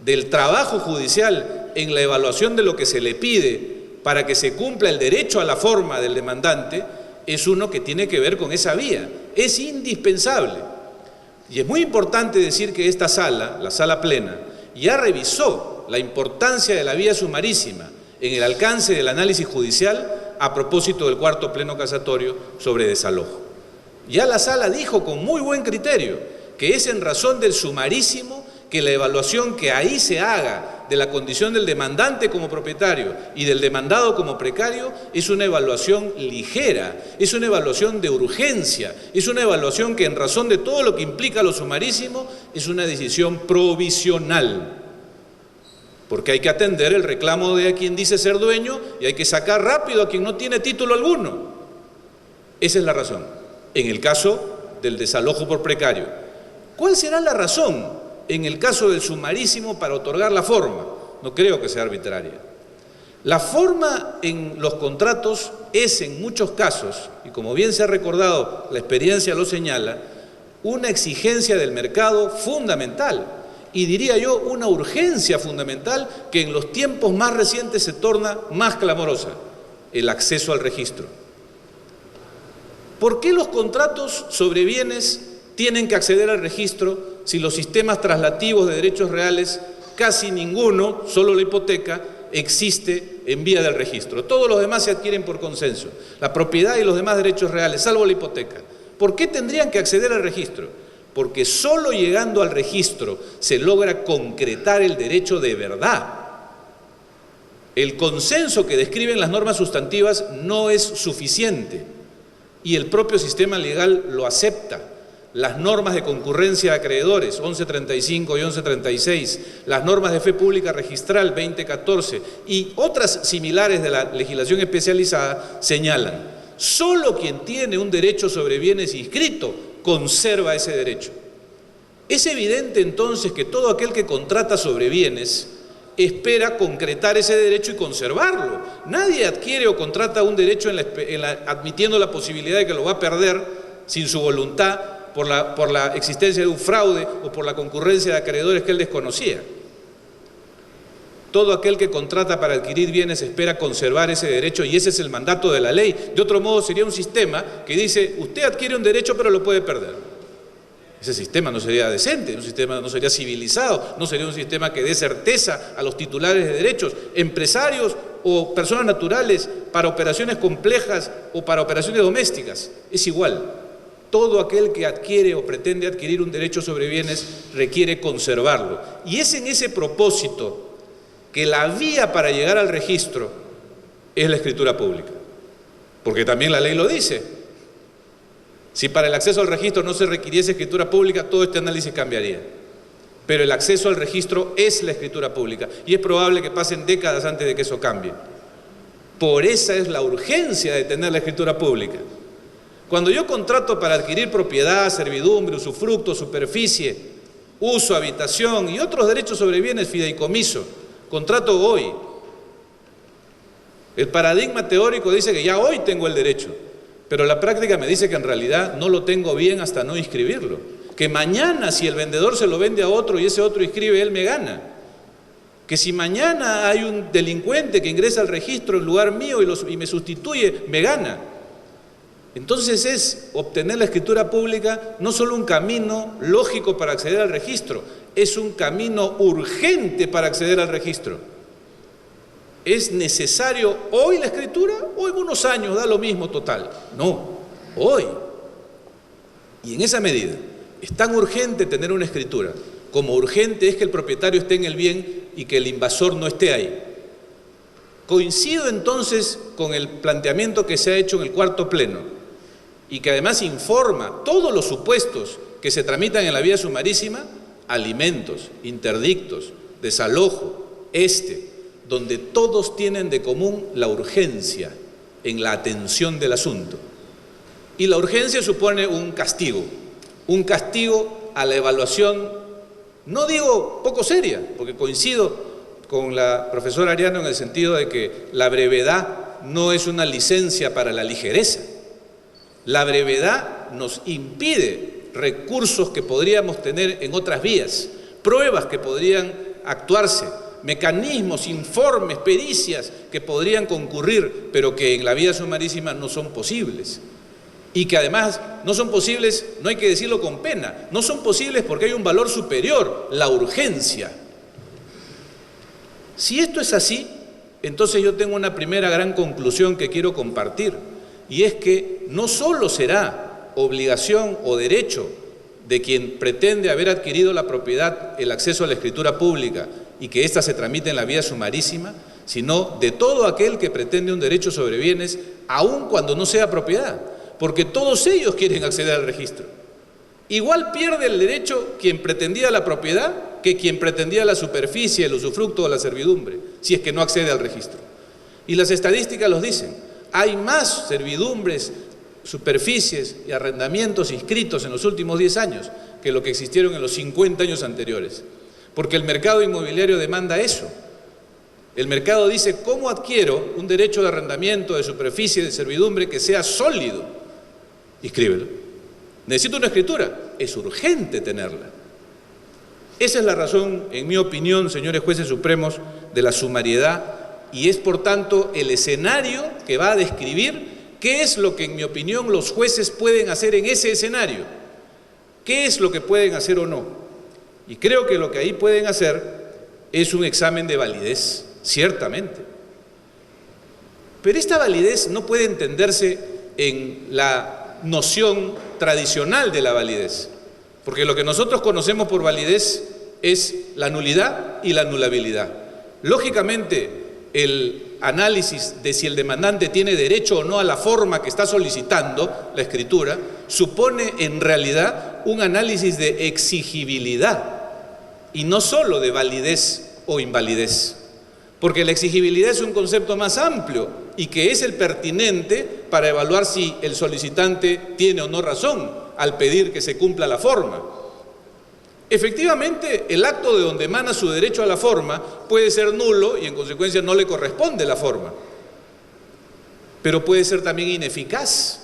del trabajo judicial en la evaluación de lo que se le pide para que se cumpla el derecho a la forma del demandante, es uno que tiene que ver con esa vía. Es indispensable. Y es muy importante decir que esta sala, la sala plena, ya revisó la importancia de la vía sumarísima en el alcance del análisis judicial a propósito del cuarto pleno casatorio sobre desalojo. Ya la sala dijo con muy buen criterio que es en razón del sumarísimo que la evaluación que ahí se haga de la condición del demandante como propietario y del demandado como precario es una evaluación ligera, es una evaluación de urgencia, es una evaluación que en razón de todo lo que implica lo sumarísimo es una decisión provisional. Porque hay que atender el reclamo de quien dice ser dueño y hay que sacar rápido a quien no tiene título alguno. Esa es la razón, en el caso del desalojo por precario. ¿Cuál será la razón en el caso del sumarísimo para otorgar la forma? No creo que sea arbitraria. La forma en los contratos es en muchos casos, y como bien se ha recordado, la experiencia lo señala, una exigencia del mercado fundamental. Y diría yo, una urgencia fundamental que en los tiempos más recientes se torna más clamorosa, el acceso al registro. ¿Por qué los contratos sobre bienes tienen que acceder al registro si los sistemas traslativos de derechos reales, casi ninguno, solo la hipoteca, existe en vía del registro? Todos los demás se adquieren por consenso, la propiedad y los demás derechos reales, salvo la hipoteca. ¿Por qué tendrían que acceder al registro? Porque solo llegando al registro se logra concretar el derecho de verdad. El consenso que describen las normas sustantivas no es suficiente y el propio sistema legal lo acepta. Las normas de concurrencia de acreedores, 1135 y 1136, las normas de fe pública registral, 2014, y otras similares de la legislación especializada señalan: solo quien tiene un derecho sobre bienes inscrito conserva ese derecho. Es evidente entonces que todo aquel que contrata sobre bienes espera concretar ese derecho y conservarlo. Nadie adquiere o contrata un derecho admitiendo la posibilidad de que lo va a perder sin su voluntad por la existencia de un fraude o por la concurrencia de acreedores que él desconocía. Todo aquel que contrata para adquirir bienes espera conservar ese derecho y ese es el mandato de la ley. De otro modo sería un sistema que dice: usted adquiere un derecho pero lo puede perder. Ese sistema no sería decente, un sistema no sería civilizado, no sería un sistema que dé certeza a los titulares de derechos, empresarios o personas naturales, para operaciones complejas o para operaciones domésticas. Es igual. Todo aquel que adquiere o pretende adquirir un derecho sobre bienes requiere conservarlo. Y es en ese propósito que la vía para llegar al registro es la escritura pública, porque también la ley lo dice. Si para el acceso al registro no se requiriese escritura pública, todo este análisis cambiaría. Pero el acceso al registro es la escritura pública y es probable que pasen décadas antes de que eso cambie. Por esa es la urgencia de tener la escritura pública. Cuando yo contrato para adquirir propiedad, servidumbre, usufructo, superficie, uso, habitación y otros derechos sobre bienes, fideicomiso, contrato hoy. El paradigma teórico dice que ya hoy tengo el derecho, pero la práctica me dice que en realidad no lo tengo bien hasta no inscribirlo. Que mañana, si el vendedor se lo vende a otro y ese otro inscribe, él me gana. Que si mañana hay un delincuente que ingresa al registro en lugar mío y me sustituye, me gana. Entonces es obtener la escritura pública no solo un camino lógico para acceder al registro, es un camino urgente para acceder al registro. ¿Es necesario hoy la escritura o en unos años da lo mismo total? No, hoy. Y en esa medida es tan urgente tener una escritura como urgente es que el propietario esté en el bien y que el invasor no esté ahí. Coincido entonces con el planteamiento que se ha hecho en el cuarto pleno y que además informa todos los supuestos que se tramitan en la vía sumarísima: alimentos, interdictos, desalojo, donde todos tienen de común la urgencia en la atención del asunto. Y la urgencia supone un castigo a la evaluación, no digo poco seria, porque coincido con la profesora Ariano en el sentido de que la brevedad no es una licencia para la ligereza. La brevedad nos impide recursos que podríamos tener en otras vías, pruebas que podrían actuarse, mecanismos, informes, pericias que podrían concurrir, pero que en la vía sumarísima no son posibles. Y que además no son posibles, no hay que decirlo con pena, no son posibles porque hay un valor superior, la urgencia. Si esto es así, entonces yo tengo una primera gran conclusión que quiero compartir, y es que no solo será obligación o derecho de quien pretende haber adquirido la propiedad el acceso a la escritura pública y que ésta se tramite en la vía sumarísima, sino de todo aquel que pretende un derecho sobre bienes, aun cuando no sea propiedad, porque todos ellos quieren acceder al registro. Igual pierde el derecho quien pretendía la propiedad que quien pretendía la superficie, el usufructo o la servidumbre, si es que no accede al registro. Y las estadísticas los dicen, hay más servidumbres, superficies y arrendamientos inscritos en los últimos 10 años que lo que existieron en los 50 años anteriores, porque el mercado inmobiliario demanda eso. El mercado dice, ¿cómo adquiero un derecho de arrendamiento, de superficie, de servidumbre que sea sólido? Inscríbelo. Necesito una escritura, es urgente tenerla. Esa es la razón, en mi opinión, señores jueces supremos, de la sumariedad, y es por tanto el escenario que va a describir qué es lo que, en mi opinión, los jueces pueden hacer en ese escenario, qué es lo que pueden hacer o no. Y creo que lo que ahí pueden hacer es un examen de validez, ciertamente. Pero esta validez no puede entenderse en la noción tradicional de la validez, porque lo que nosotros conocemos por validez es la nulidad y la anulabilidad. Lógicamente, el análisis de si el demandante tiene derecho o no a la forma que está solicitando, la escritura, supone en realidad un análisis de exigibilidad y no solo de validez o invalidez, porque la exigibilidad es un concepto más amplio y que es el pertinente para evaluar si el solicitante tiene o no razón al pedir que se cumpla la forma. Efectivamente, el acto de donde emana su derecho a la forma puede ser nulo y en consecuencia no le corresponde la forma, pero puede ser también ineficaz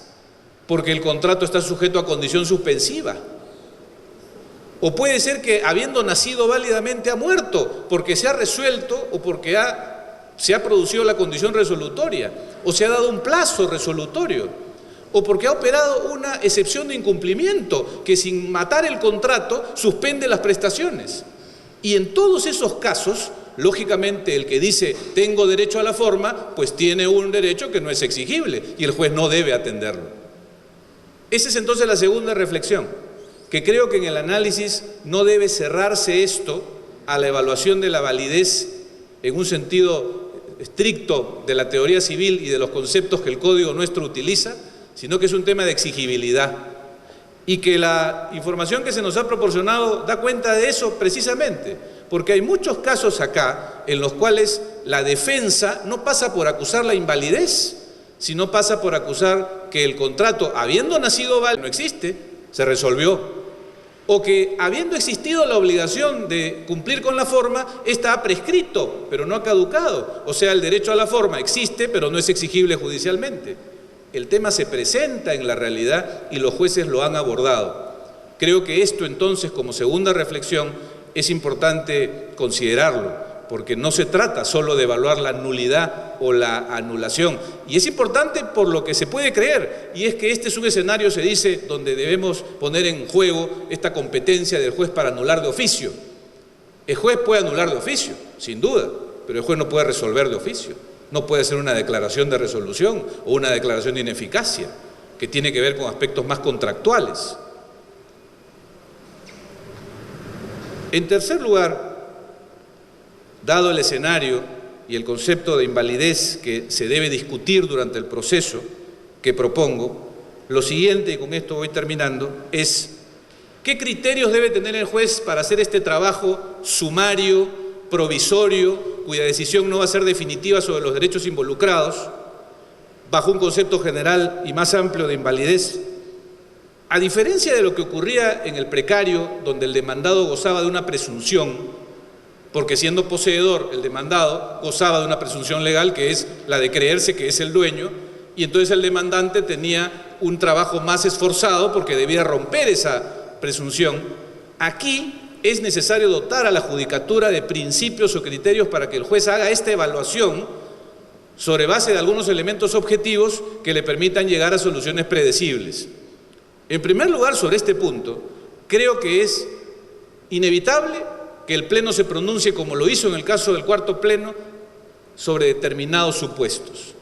porque el contrato está sujeto a condición suspensiva. O puede ser que, habiendo nacido válidamente, ha muerto porque se ha resuelto o porque se ha producido la condición resolutoria o se ha dado un plazo resolutorio o porque ha operado una excepción de incumplimiento que, sin matar el contrato, suspende las prestaciones. Y en todos esos casos, lógicamente, el que dice tengo derecho a la forma, pues tiene un derecho que no es exigible y el juez no debe atenderlo. Esa es entonces la segunda reflexión, que creo que en el análisis no debe cerrarse esto a la evaluación de la validez en un sentido estricto de la teoría civil y de los conceptos que el Código nuestro utiliza, sino que es un tema de exigibilidad y que la información que se nos ha proporcionado da cuenta de eso precisamente, porque hay muchos casos acá en los cuales la defensa no pasa por acusar la invalidez, sino pasa por acusar que el contrato, habiendo nacido válido, no existe, se resolvió, o que habiendo existido la obligación de cumplir con la forma, esta ha prescrito, pero no ha caducado, o sea, el derecho a la forma existe, pero no es exigible judicialmente. El tema se presenta en la realidad y los jueces lo han abordado. Creo que esto entonces, como segunda reflexión, es importante considerarlo, porque no se trata solo de evaluar la nulidad o la anulación. Y es importante por lo que se puede creer, y es que este es un escenario, se dice, donde debemos poner en juego esta competencia del juez para anular de oficio. El juez puede anular de oficio, sin duda, pero el juez no puede resolver de oficio. No puede ser una declaración de resolución o una declaración de ineficacia, que tiene que ver con aspectos más contractuales. En tercer lugar, dado el escenario y el concepto de invalidez que se debe discutir durante el proceso que propongo, lo siguiente, y con esto voy terminando, es ¿qué criterios debe tener el juez para hacer este trabajo sumario, provisorio, cuya decisión no va a ser definitiva sobre los derechos involucrados, bajo un concepto general y más amplio de invalidez? A diferencia de lo que ocurría en el precario, donde el demandado gozaba de una presunción, porque siendo poseedor el demandado gozaba de una presunción legal que es la de creerse que es el dueño, y entonces el demandante tenía un trabajo más esforzado porque debía romper esa presunción. Aquí es necesario dotar a la judicatura de principios o criterios para que el juez haga esta evaluación sobre base de algunos elementos objetivos que le permitan llegar a soluciones predecibles. En primer lugar, sobre este punto, creo que es inevitable que el Pleno se pronuncie, como lo hizo en el caso del cuarto Pleno, sobre determinados supuestos.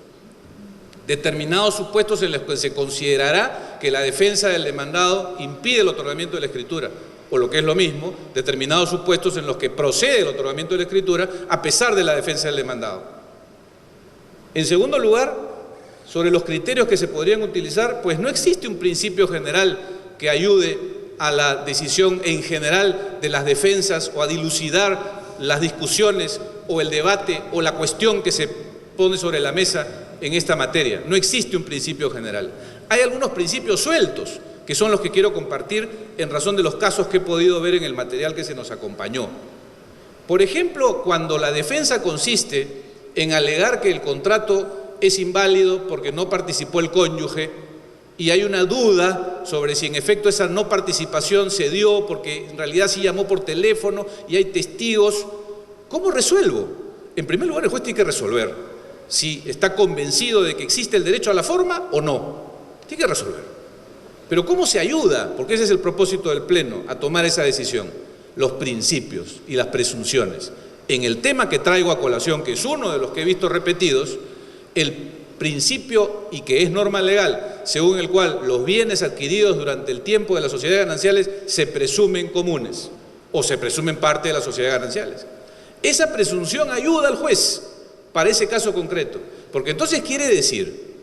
Determinados supuestos en los que se considerará que la defensa del demandado impide el otorgamiento de la escritura, o lo que es lo mismo, determinados supuestos en los que procede el otorgamiento de la escritura a pesar de la defensa del demandado. En segundo lugar, sobre los criterios que se podrían utilizar, pues no existe un principio general que ayude a la decisión en general de las defensas o a dilucidar las discusiones o el debate o la cuestión que se pone sobre la mesa en esta materia. No existe un principio general. Hay algunos principios sueltos, que son los que quiero compartir en razón de los casos que he podido ver en el material que se nos acompañó. Por ejemplo, cuando la defensa consiste en alegar que el contrato es inválido porque no participó el cónyuge y hay una duda sobre si en efecto esa no participación se dio porque en realidad sí llamó por teléfono y hay testigos, ¿cómo resuelvo? En primer lugar, el juez tiene que resolver si está convencido de que existe el derecho a la forma o no. Tiene que resolver. Pero ¿cómo se ayuda? Porque ese es el propósito del Pleno, a tomar esa decisión. Los principios y las presunciones. En el tema que traigo a colación, que es uno de los que he visto repetidos, el principio, y que es norma legal, según el cual los bienes adquiridos durante el tiempo de las sociedades gananciales se presumen comunes o se presumen parte de las sociedades gananciales. Esa presunción ayuda al juez para ese caso concreto, porque entonces quiere decir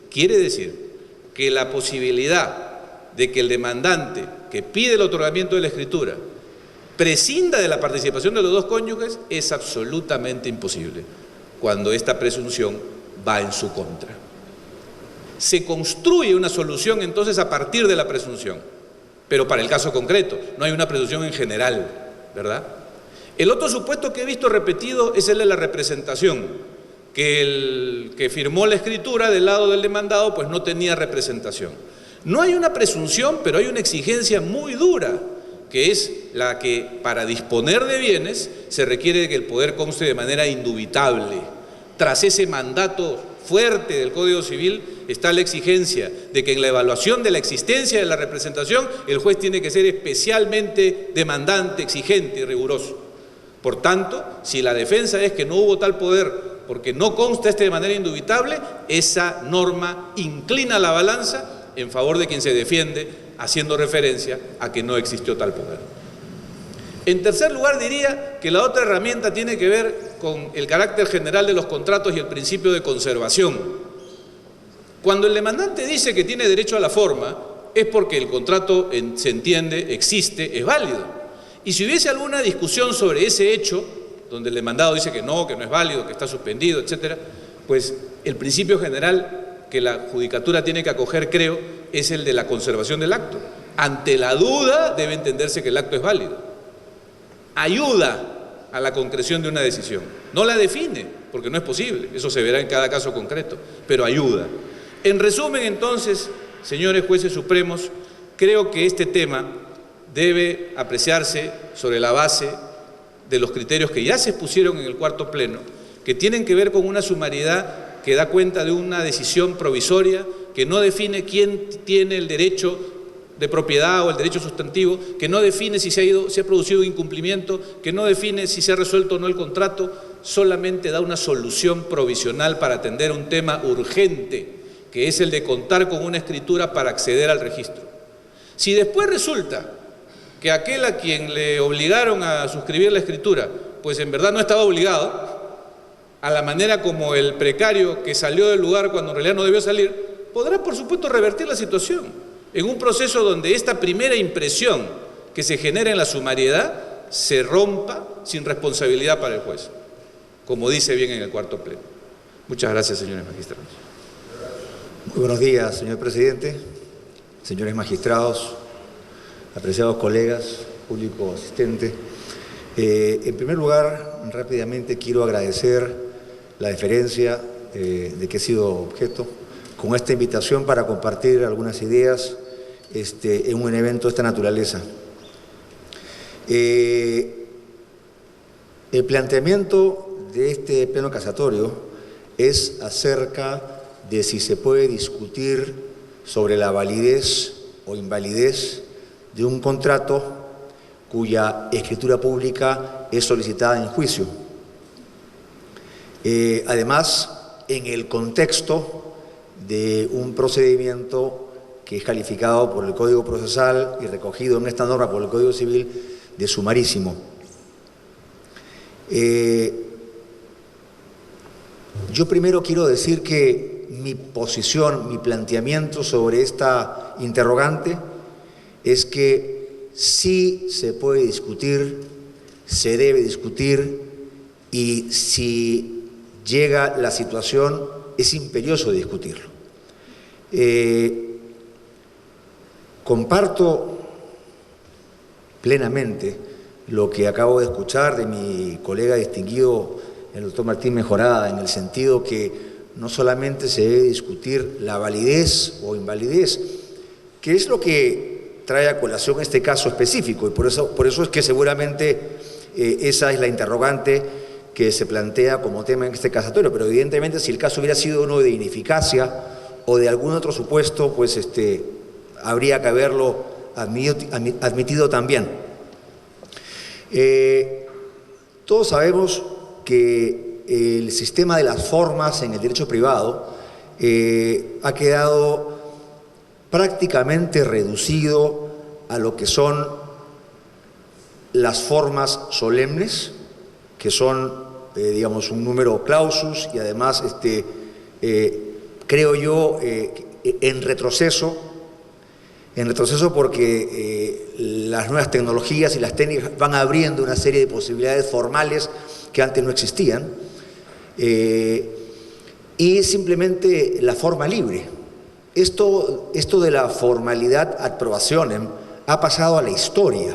que la posibilidad de que el demandante que pide el otorgamiento de la escritura prescinda de la participación de los dos cónyuges es absolutamente imposible cuando esta presunción va en su contra. Se construye una solución entonces a partir de la presunción, pero para el caso concreto, no hay una presunción en general, ¿verdad? El otro supuesto que he visto repetido es el de la representación, que el que firmó la escritura del lado del demandado pues no tenía representación. No hay una presunción, pero hay una exigencia muy dura, que es la que para disponer de bienes se requiere que el poder conste de manera indubitable. Tras ese mandato fuerte del Código Civil está la exigencia de que en la evaluación de la existencia de la representación el juez tiene que ser especialmente demandante, exigente y riguroso. Por tanto, si la defensa es que no hubo tal poder porque no consta de manera indubitable, esa norma inclina la balanza en favor de quien se defiende, haciendo referencia a que no existió tal poder. En tercer lugar, diría que la otra herramienta tiene que ver con el carácter general de los contratos y el principio de conservación. Cuando el demandante dice que tiene derecho a la forma, es porque el contrato, se entiende, existe, es válido. Y si hubiese alguna discusión sobre ese hecho, donde el demandado dice que no es válido, que está suspendido, etcétera, pues el principio general que la judicatura tiene que acoger, creo, es el de la conservación del acto. Ante la duda debe entenderse que el acto es válido. Ayuda a la concreción de una decisión. No la define, porque no es posible, eso se verá en cada caso concreto, pero ayuda. En resumen, entonces, señores jueces supremos, creo que este tema debe apreciarse sobre la base de los criterios que ya se expusieron en el cuarto Pleno, que tienen que ver con una sumariedad que da cuenta de una decisión provisoria que no define quién tiene el derecho de propiedad o el derecho sustantivo, que no define si se ha producido un incumplimiento, que no define si se ha resuelto o no el contrato, solamente da una solución provisional para atender un tema urgente, que es el de contar con una escritura para acceder al registro. Si después resulta que aquel a quien le obligaron a suscribir la escritura, pues en verdad no estaba obligado, a la manera como el precario que salió del lugar cuando en realidad no debió salir, podrá por supuesto revertir la situación en un proceso donde esta primera impresión que se genera en la sumariedad se rompa sin responsabilidad para el juez, como dice bien en el cuarto Pleno. Muchas gracias, señores magistrados. Muy buenos días, señor presidente, señores magistrados, apreciados colegas, público asistente. En primer lugar, rápidamente quiero agradecer la deferencia de que he sido objeto con esta invitación para compartir algunas ideas en un evento de esta naturaleza. El planteamiento de este pleno casatorio es acerca de si se puede discutir sobre la validez o invalidez de un contrato cuya escritura pública es solicitada en juicio. Además, en el contexto de un procedimiento que es calificado por el Código Procesal y recogido en esta norma por el Código Civil de sumarísimo. Yo primero quiero decir que mi posición, mi planteamiento sobre esta interrogante es que sí se puede discutir, se debe discutir, y si llega la situación es imperioso discutirlo. Comparto plenamente lo que acabo de escuchar de mi colega distinguido, el doctor Martín Mejorada, en el sentido que no solamente se debe discutir la validez o invalidez, que es lo que trae a colación este caso específico, y por eso es que seguramente esa es la interrogante que se plantea como tema en este casatorio, pero evidentemente si el caso hubiera sido uno de ineficacia o de algún otro supuesto, pues habría que haberlo admitido también. Todos sabemos que el sistema de las formas en el derecho privado ha quedado prácticamente reducido a lo que son las formas solemnes, que son, digamos, un número clausus y además, creo yo, en retroceso porque las nuevas tecnologías y las técnicas van abriendo una serie de posibilidades formales que antes no existían, y simplemente la forma libre. Esto de la formalidad ad probationem ha pasado a la historia.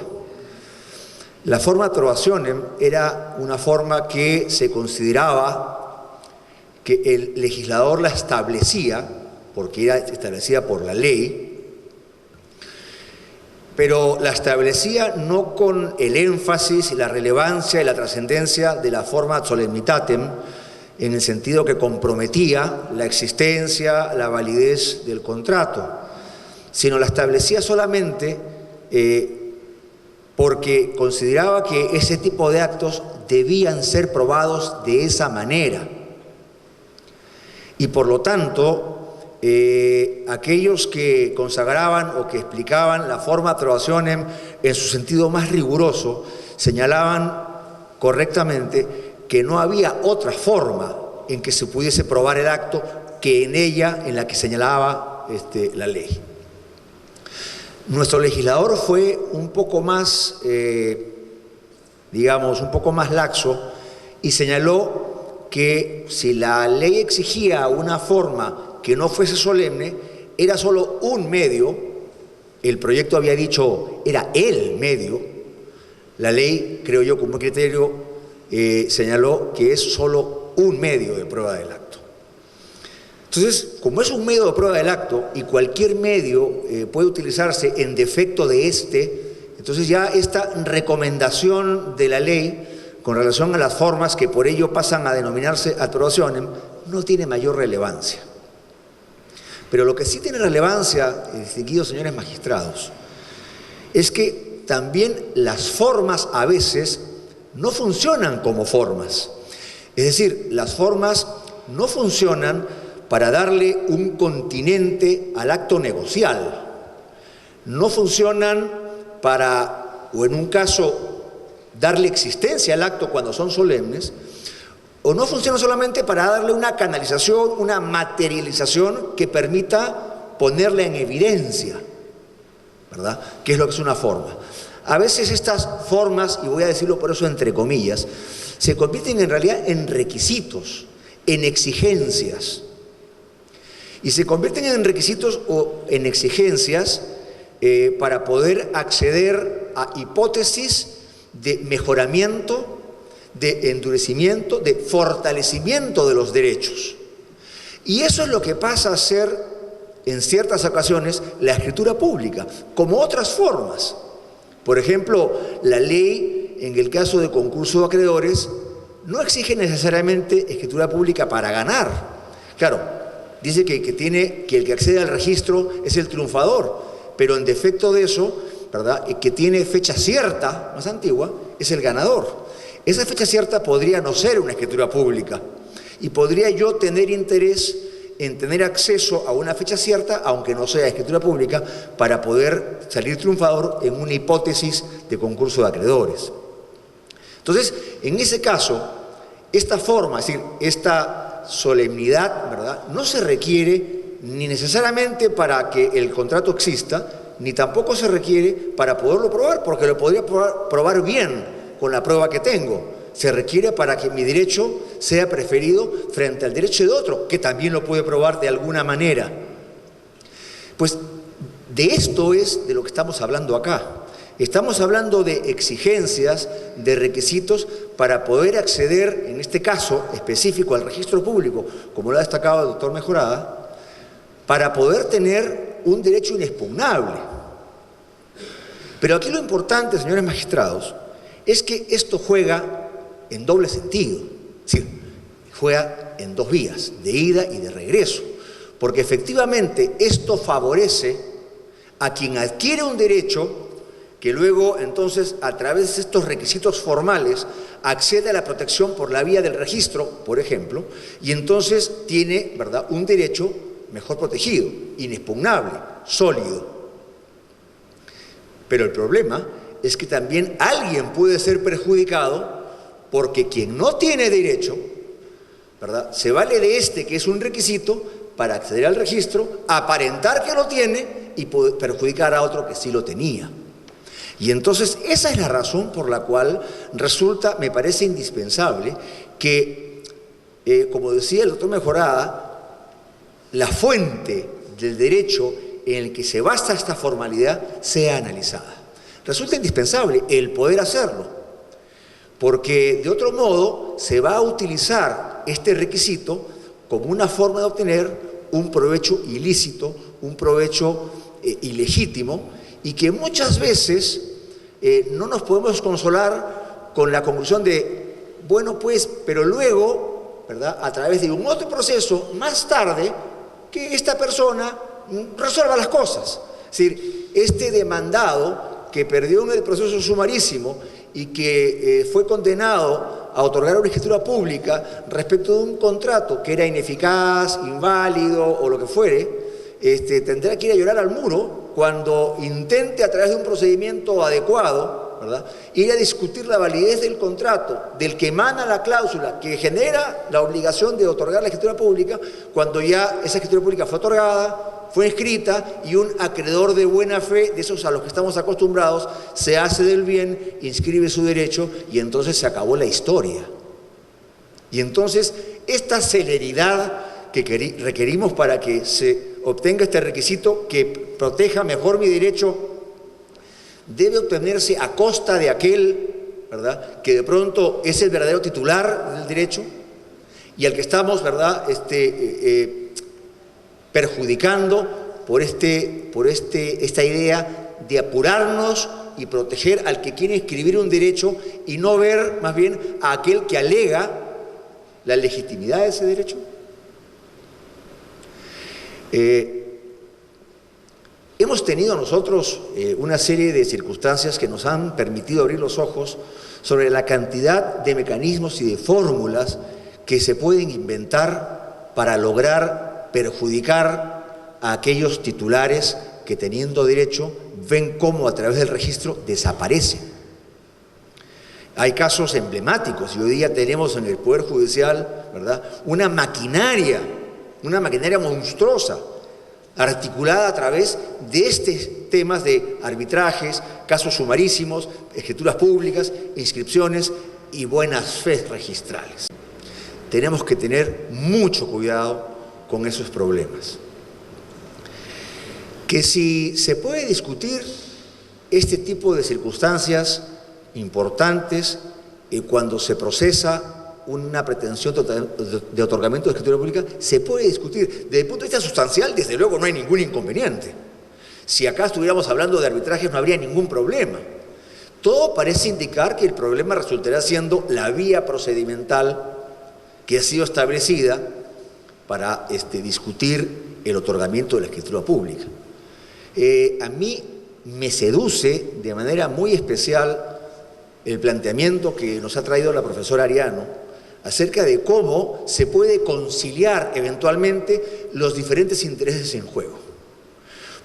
La forma ad probationem era una forma que se consideraba que el legislador la establecía, porque era establecida por la ley, pero la establecía no con el énfasis y la relevancia y la trascendencia de la forma ad solemnitatem, en el sentido que comprometía la existencia, la validez del contrato, sino la establecía solamente porque consideraba que ese tipo de actos debían ser probados de esa manera. Y por lo tanto, aquellos que consagraban o que explicaban la forma ad probationem en su sentido más riguroso, señalaban correctamente que no había otra forma en que se pudiese probar el acto que en ella, en la que señalaba la ley. Nuestro legislador fue un poco más, digamos, un poco más laxo y señaló que si la ley exigía una forma que no fuese solemne, era solo un medio. El proyecto había dicho, era el medio. La ley, creo yo, como criterio, señaló que es solo un medio de prueba del acto. Entonces, como es un medio de prueba del acto y cualquier medio puede utilizarse en defecto de entonces ya esta recomendación de la ley con relación a las formas que por ello pasan a denominarse ad probationem no tiene mayor relevancia. Pero lo que sí tiene relevancia, distinguidos señores magistrados, es que también las formas a veces no funcionan como formas. Es decir, las formas no funcionan para darle un continente al acto negocial. No funcionan para, o en un caso, darle existencia al acto cuando son solemnes, o no funcionan solamente para darle una canalización, una materialización que permita ponerla en evidencia, ¿verdad? ¿Qué es lo que es una forma? A veces estas formas, y voy a decirlo por eso entre comillas, se convierten en realidad en requisitos, en exigencias. Y se convierten en requisitos o en exigencias para poder acceder a hipótesis de mejoramiento, de endurecimiento, de fortalecimiento de los derechos. Y eso es lo que pasa a ser, en ciertas ocasiones, la escritura pública, como otras formas. Por ejemplo, la ley, en el caso de concurso de acreedores, no exige necesariamente escritura pública para ganar. Claro, dice que el que accede al registro es el triunfador, pero en defecto de eso, ¿verdad?, que tiene fecha cierta, más antigua, es el ganador. Esa fecha cierta podría no ser una escritura pública y podría yo tener interés en tener acceso a una fecha cierta, aunque no sea escritura pública, para poder salir triunfador en una hipótesis de concurso de acreedores. Entonces, en ese caso, esta forma, es decir, esta solemnidad, ¿verdad?, no se requiere ni necesariamente para que el contrato exista, ni tampoco se requiere para poderlo probar, porque lo podría probar bien con la prueba que tengo. Se requiere para que mi derecho sea preferido frente al derecho de otro, que también lo puede probar de alguna manera. Pues de esto es de lo que estamos hablando acá. Estamos hablando de exigencias, de requisitos para poder acceder, en este caso específico, al registro público, como lo ha destacado el doctor Mejorada, para poder tener un derecho inexpugnable. Pero aquí lo importante, señores magistrados, es que esto juega en doble sentido, es decir, juega en dos vías, de ida y de regreso, porque efectivamente esto favorece a quien adquiere un derecho que luego entonces a través de estos requisitos formales accede a la protección por la vía del registro, por ejemplo, y entonces tiene, ¿verdad?, un derecho mejor protegido, inexpugnable, sólido. Pero el problema es que también alguien puede ser perjudicado porque quien no tiene derecho, ¿verdad?, se vale de este, que es un requisito, para acceder al registro, aparentar que lo tiene y perjudicar a otro que sí lo tenía. Y entonces esa es la razón por la cual resulta, me parece indispensable, que, como decía el doctor Mejorada, la fuente del derecho en el que se basa esta formalidad sea analizada. Resulta indispensable el poder hacerlo, porque de otro modo se va a utilizar este requisito como una forma de obtener un provecho ilícito, un provecho ilegítimo, y que muchas veces no nos podemos consolar con la conclusión de, bueno pues, pero luego, ¿verdad?, a través de un otro proceso, más tarde, que esta persona resuelva las cosas. Es decir, este demandado que perdió en el proceso sumarísimo y que fue condenado a otorgar una escritura pública respecto de un contrato que era ineficaz, inválido o lo que fuere, tendrá que ir a llorar al muro cuando intente a través de un procedimiento adecuado, ¿verdad?, ir a discutir la validez del contrato, del que emana la cláusula que genera la obligación de otorgar la escritura pública, cuando ya esa escritura pública fue otorgada, fue escrita y un acreedor de buena fe, de esos a los que estamos acostumbrados, se hace del bien, inscribe su derecho y entonces se acabó la historia. Y entonces esta celeridad que requerimos para que se obtenga este requisito que proteja mejor mi derecho debe obtenerse a costa de aquel, ¿verdad?, que de pronto es el verdadero titular del derecho y al que estamos, ¿verdad?, perjudicando por esta idea de apurarnos y proteger al que quiere inscribir un derecho y no ver más bien a aquel que alega la legitimidad de ese derecho. Hemos tenido nosotros una serie de circunstancias que nos han permitido abrir los ojos sobre la cantidad de mecanismos y de fórmulas que se pueden inventar para lograr perjudicar a aquellos titulares que, teniendo derecho, ven cómo a través del registro desaparecen. Hay casos emblemáticos y hoy día tenemos en el Poder Judicial, ¿verdad?, una maquinaria monstruosa articulada a través de estos temas de arbitrajes, casos sumarísimos, escrituras públicas, inscripciones y buenas fe registrales. Tenemos que tener mucho cuidado con esos problemas. Que si se puede discutir este tipo de circunstancias importantes cuando se procesa una pretensión de otorgamiento de escritura pública, se puede discutir. Desde el punto de vista sustancial, desde luego no hay ningún inconveniente. Si acá estuviéramos hablando de arbitrajes no habría ningún problema. Todo parece indicar que el problema resultará siendo la vía procedimental que ha sido establecida para discutir el otorgamiento de la escritura pública. A mí me seduce de manera muy especial el planteamiento que nos ha traído la profesora Ariano acerca de cómo se puede conciliar eventualmente los diferentes intereses en juego.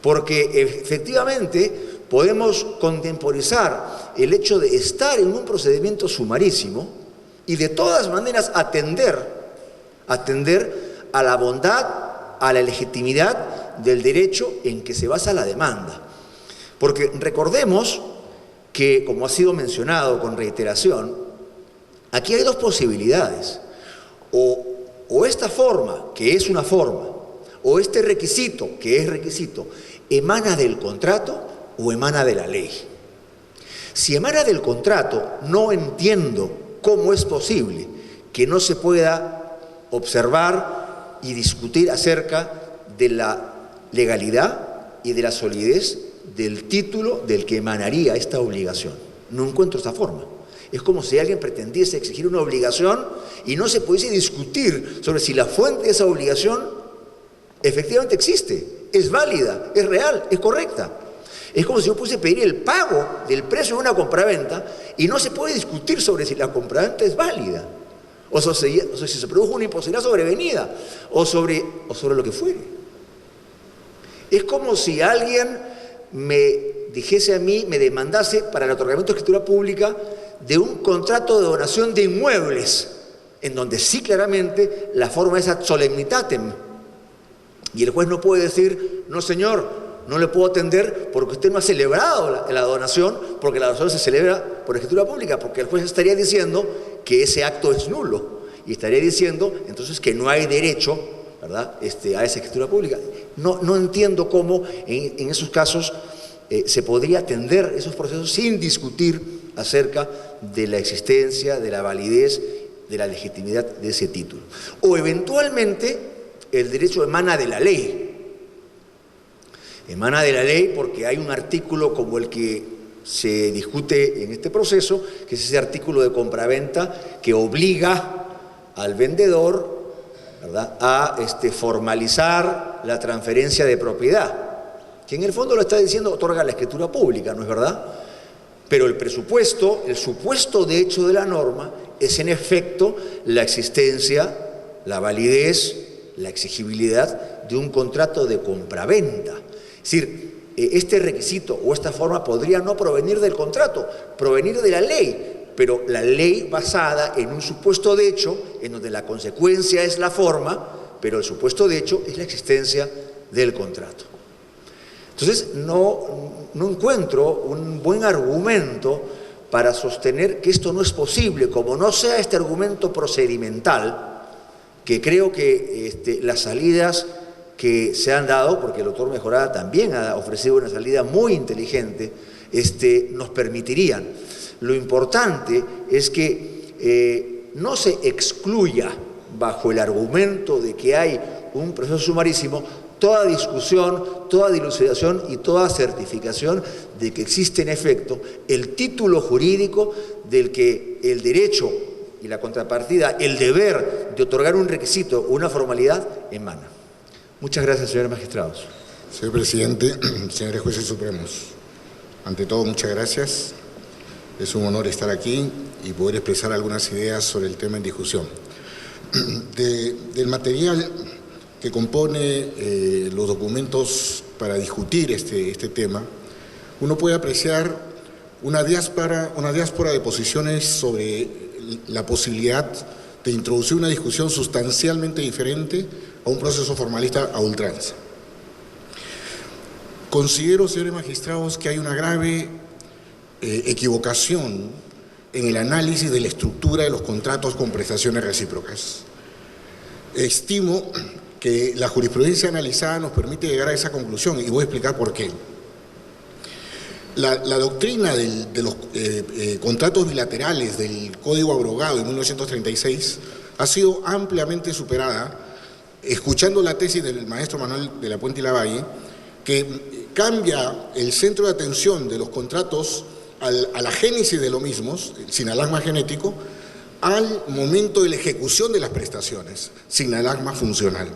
Porque efectivamente podemos contemporizar el hecho de estar en un procedimiento sumarísimo y de todas maneras atender a la bondad, a la legitimidad del derecho en que se basa la demanda. Porque recordemos que, como ha sido mencionado con reiteración, aquí hay dos posibilidades. O esta forma, que es una forma, o este requisito, que es requisito, emana del contrato o emana de la ley. Si emana del contrato, no entiendo cómo es posible que no se pueda observar y discutir acerca de la legalidad y de la solidez del título del que emanaría esta obligación. No encuentro esta forma. Es como si alguien pretendiese exigir una obligación y no se pudiese discutir sobre si la fuente de esa obligación efectivamente existe, es válida, es real, es correcta. Es como si yo pudiese pedir el pago del precio de una compraventa y no se puede discutir sobre si la compraventa es válida, o si se produjo una imposibilidad sobrevenida, o sobre lo que fuere. Es como si alguien me dijese a mí, me demandase para el otorgamiento de escritura pública de un contrato de donación de inmuebles, en donde sí claramente la forma es ad solemnitatem. Y el juez no puede decir, no señor, no le puedo atender porque usted no ha celebrado la donación, porque la donación se celebra por escritura pública, porque el juez estaría diciendo que ese acto es nulo y estaría diciendo entonces que no hay derecho, ¿verdad?, a esa escritura pública. No entiendo cómo en esos casos se podría atender esos procesos sin discutir acerca de la existencia, de la validez, de la legitimidad de ese título. O eventualmente el derecho emana de la ley. Emana de la ley porque hay un artículo como el que se discute en este proceso, que es ese artículo de compraventa que obliga al vendedor, ¿verdad?, a formalizar la transferencia de propiedad, que en el fondo lo está diciendo otorga la escritura pública, ¿no es verdad? Pero el presupuesto, el supuesto de hecho de la norma es en efecto la existencia, la validez, la exigibilidad de un contrato de compraventa. Es decir, este requisito o esta forma podría no provenir del contrato, provenir de la ley, pero la ley basada en un supuesto de hecho, en donde la consecuencia es la forma, pero el supuesto de hecho es la existencia del contrato. Entonces, no encuentro un buen argumento para sostener que esto no es posible, como no sea este argumento procedimental, que creo que las salidas que se han dado, porque el doctor Mejorada también ha ofrecido una salida muy inteligente, nos permitirían. Lo importante es que no se excluya bajo el argumento de que hay un proceso sumarísimo toda discusión, toda dilucidación y toda certificación de que existe en efecto el título jurídico del que el derecho y la contrapartida, el deber de otorgar un requisito o una formalidad emana. Muchas gracias, señores magistrados. Señor presidente, señores jueces supremos, ante todo muchas gracias. Es un honor estar aquí y poder expresar algunas ideas sobre el tema en discusión. Del material que compone los documentos para discutir este tema, uno puede apreciar una diáspora de posiciones sobre la posibilidad de introducir una discusión sustancialmente diferente a un proceso formalista a ultranza. Considero, señores magistrados, que hay una grave equivocación en el análisis de la estructura de los contratos con prestaciones recíprocas. Estimo que la jurisprudencia analizada nos permite llegar a esa conclusión y voy a explicar por qué. La doctrina de los contratos bilaterales del Código Abrogado de 1936 ha sido ampliamente superada, escuchando la tesis del maestro Manuel de la Puente y Lavalle, que cambia el centro de atención de los contratos a la génesis de los mismos, sinalagma genético, al momento de la ejecución de las prestaciones, sinalagma funcional.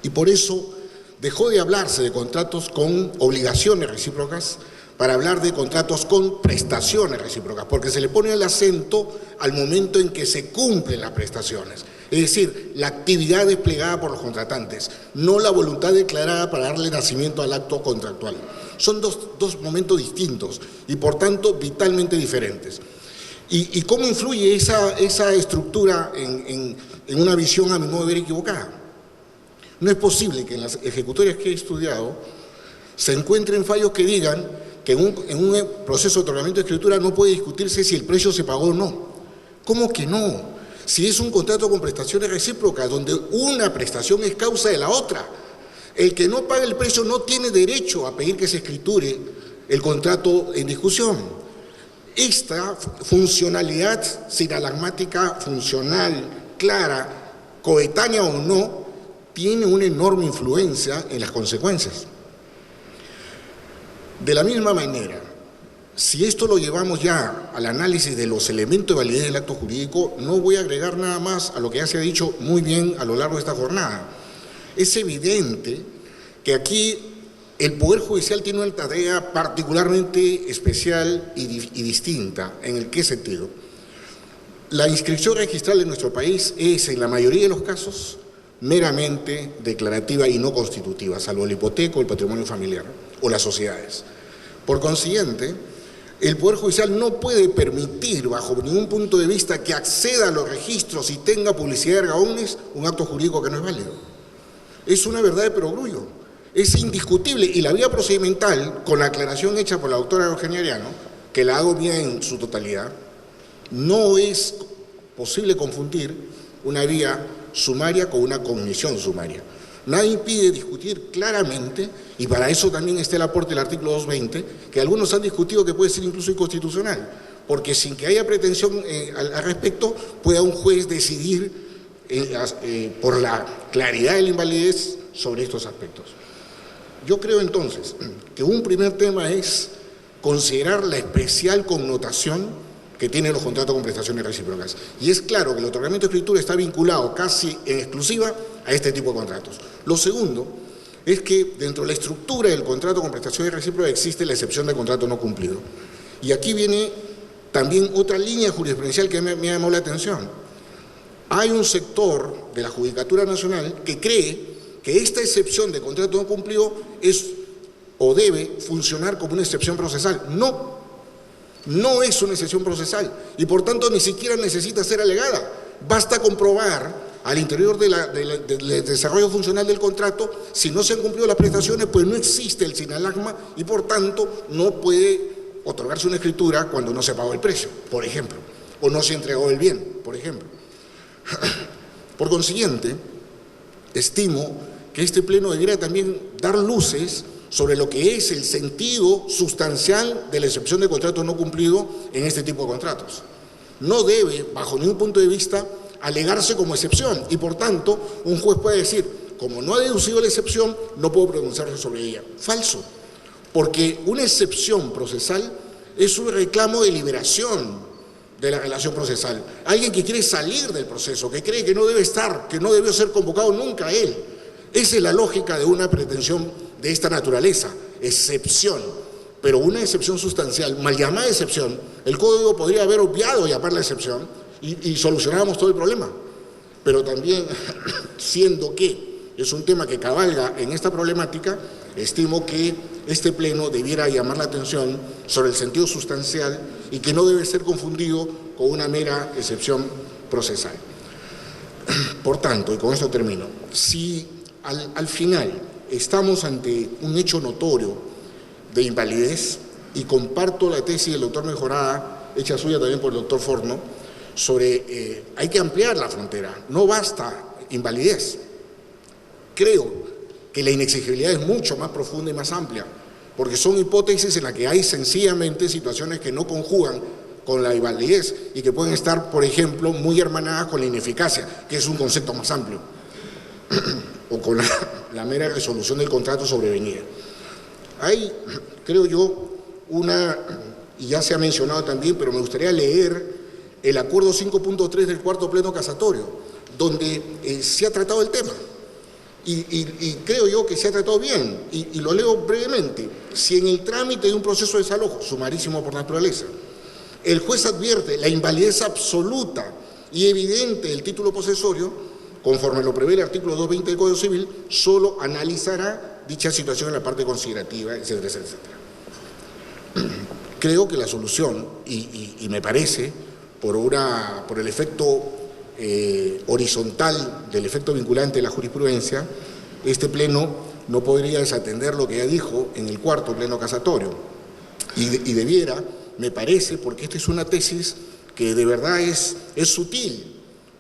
Y por eso dejó de hablarse de contratos con obligaciones recíprocas para hablar de contratos con prestaciones recíprocas, porque se le pone el acento al momento en que se cumplen las prestaciones. Es decir, la actividad desplegada por los contratantes, no la voluntad declarada para darle nacimiento al acto contractual. Son dos momentos distintos y por tanto vitalmente diferentes. ¿Y cómo influye esa estructura en una visión, a mi modo de ver, equivocada? No es posible que en las ejecutorias que he estudiado se encuentren fallos que digan que en un proceso de otorgamiento de escritura no puede discutirse si el precio se pagó o no. ¿Cómo que no? Si es un contrato con prestaciones recíprocas, donde una prestación es causa de la otra, el que no paga el precio no tiene derecho a pedir que se escriture el contrato en discusión. Esta funcionalidad sinalagmática, funcional, clara, coetánea o no, tiene una enorme influencia en las consecuencias. De la misma manera, si esto lo llevamos ya al análisis de los elementos de validez del acto jurídico, no voy a agregar nada más a lo que ya se ha dicho muy bien a lo largo de esta jornada. Es evidente que aquí el Poder Judicial tiene una tarea particularmente especial y distinta. ¿En qué sentido? La inscripción registral en nuestro país es, en la mayoría de los casos, meramente declarativa y no constitutiva, salvo el hipoteco, el patrimonio familiar o las sociedades. Por consiguiente, el Poder Judicial no puede permitir, bajo ningún punto de vista, que acceda a los registros y tenga publicidad erga omnes un acto jurídico que no es válido. Es una verdad de perogrullo, es indiscutible, y la vía procedimental, con la aclaración hecha por la doctora Eugenia Ariano, que la hago bien en su totalidad, no es posible confundir una vía sumaria con una cognición sumaria. Nadie impide discutir claramente, y para eso también está el aporte del artículo 220, que algunos han discutido que puede ser incluso inconstitucional, porque sin que haya pretensión al respecto, pueda un juez decidir por la claridad de la invalidez sobre estos aspectos. Yo creo entonces que un primer tema es considerar la especial connotación que tienen los contratos con prestaciones recíprocas. Y es claro que el otorgamiento de escritura está vinculado casi en exclusiva a este tipo de contratos. Lo segundo es que dentro de la estructura del contrato con prestaciones recíprocas existe la excepción de contrato no cumplido. Y aquí viene también otra línea jurisprudencial que me ha llamado la atención. Hay un sector de la Judicatura Nacional que cree que esta excepción de contrato no cumplido es o debe funcionar como una excepción procesal. No es una excepción procesal y por tanto ni siquiera necesita ser alegada. Basta comprobar al interior del desarrollo funcional del contrato, si no se han cumplido las prestaciones, pues no existe el sinalagma y por tanto no puede otorgarse una escritura cuando no se pagó el precio, por ejemplo, o no se entregó el bien, por ejemplo. Por consiguiente, estimo que este pleno debiera también dar luces sobre lo que es el sentido sustancial de la excepción de contrato no cumplido en este tipo de contratos. No debe, bajo ningún punto de vista, alegarse como excepción y, por tanto, un juez puede decir, como no ha deducido la excepción, no puedo pronunciarse sobre ella. Falso, porque una excepción procesal es un reclamo de liberación de la relación procesal. Alguien que quiere salir del proceso, que cree que no debe estar, que no debió ser convocado nunca a él. Esa es la lógica de una pretensión de esta naturaleza, excepción, pero una excepción sustancial, mal llamada excepción. El Código podría haber obviado llamarla excepción y solucionábamos todo el problema, pero también, siendo que es un tema que cabalga en esta problemática, estimo que este pleno debiera llamar la atención sobre el sentido sustancial y que no debe ser confundido con una mera excepción procesal. Por tanto, y con esto termino, si al final estamos ante un hecho notorio de invalidez, y comparto la tesis del doctor Mejorada, hecha suya también por el doctor Forno, sobre hay que ampliar la frontera, no basta invalidez. Creo que la inexigibilidad es mucho más profunda y más amplia, porque son hipótesis en las que hay sencillamente situaciones que no conjugan con la invalidez y que pueden estar, por ejemplo, muy hermanadas con la ineficacia, que es un concepto más amplio, o con la mera resolución del contrato sobrevenida. Hay, creo yo, una y ya se ha mencionado también, pero me gustaría leer el acuerdo 5.3 del cuarto pleno casatorio, donde se ha tratado el tema. Y creo yo que se ha tratado bien, y lo leo brevemente. Si en el trámite de un proceso de desalojo, sumarísimo por naturaleza, el juez advierte la invalidez absoluta y evidente del título posesorio, conforme lo prevé el artículo 220 del Código Civil, solo analizará dicha situación en la parte considerativa, etcétera, etcétera. Creo que la solución, y me parece, por el efecto horizontal del efecto vinculante de la jurisprudencia, este pleno no podría desatender lo que ya dijo en el cuarto pleno casatorio. Y debiera, me parece, porque esta es una tesis que de verdad es sutil,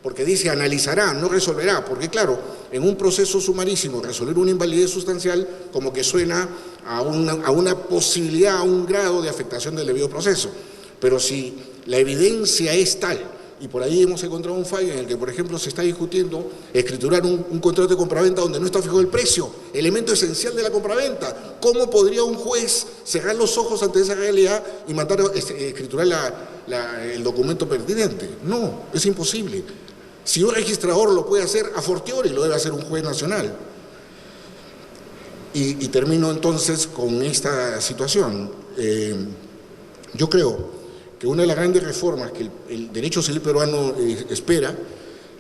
porque dice analizará, no resolverá, porque claro, en un proceso sumarísimo resolver una invalidez sustancial como que suena a una posibilidad, a un grado de afectación del debido proceso. Pero si la evidencia es tal, y por ahí hemos encontrado un fallo en el que, por ejemplo, se está discutiendo escriturar un contrato de compraventa donde no está fijado el precio, elemento esencial de la compraventa. ¿Cómo podría un juez cerrar los ojos ante esa realidad y mandar escriturar el documento pertinente? No, es imposible. Si un registrador lo puede hacer a fortiori, lo debe hacer un juez nacional. Y termino entonces con esta situación. Yo creo que una de las grandes reformas que el derecho civil peruano espera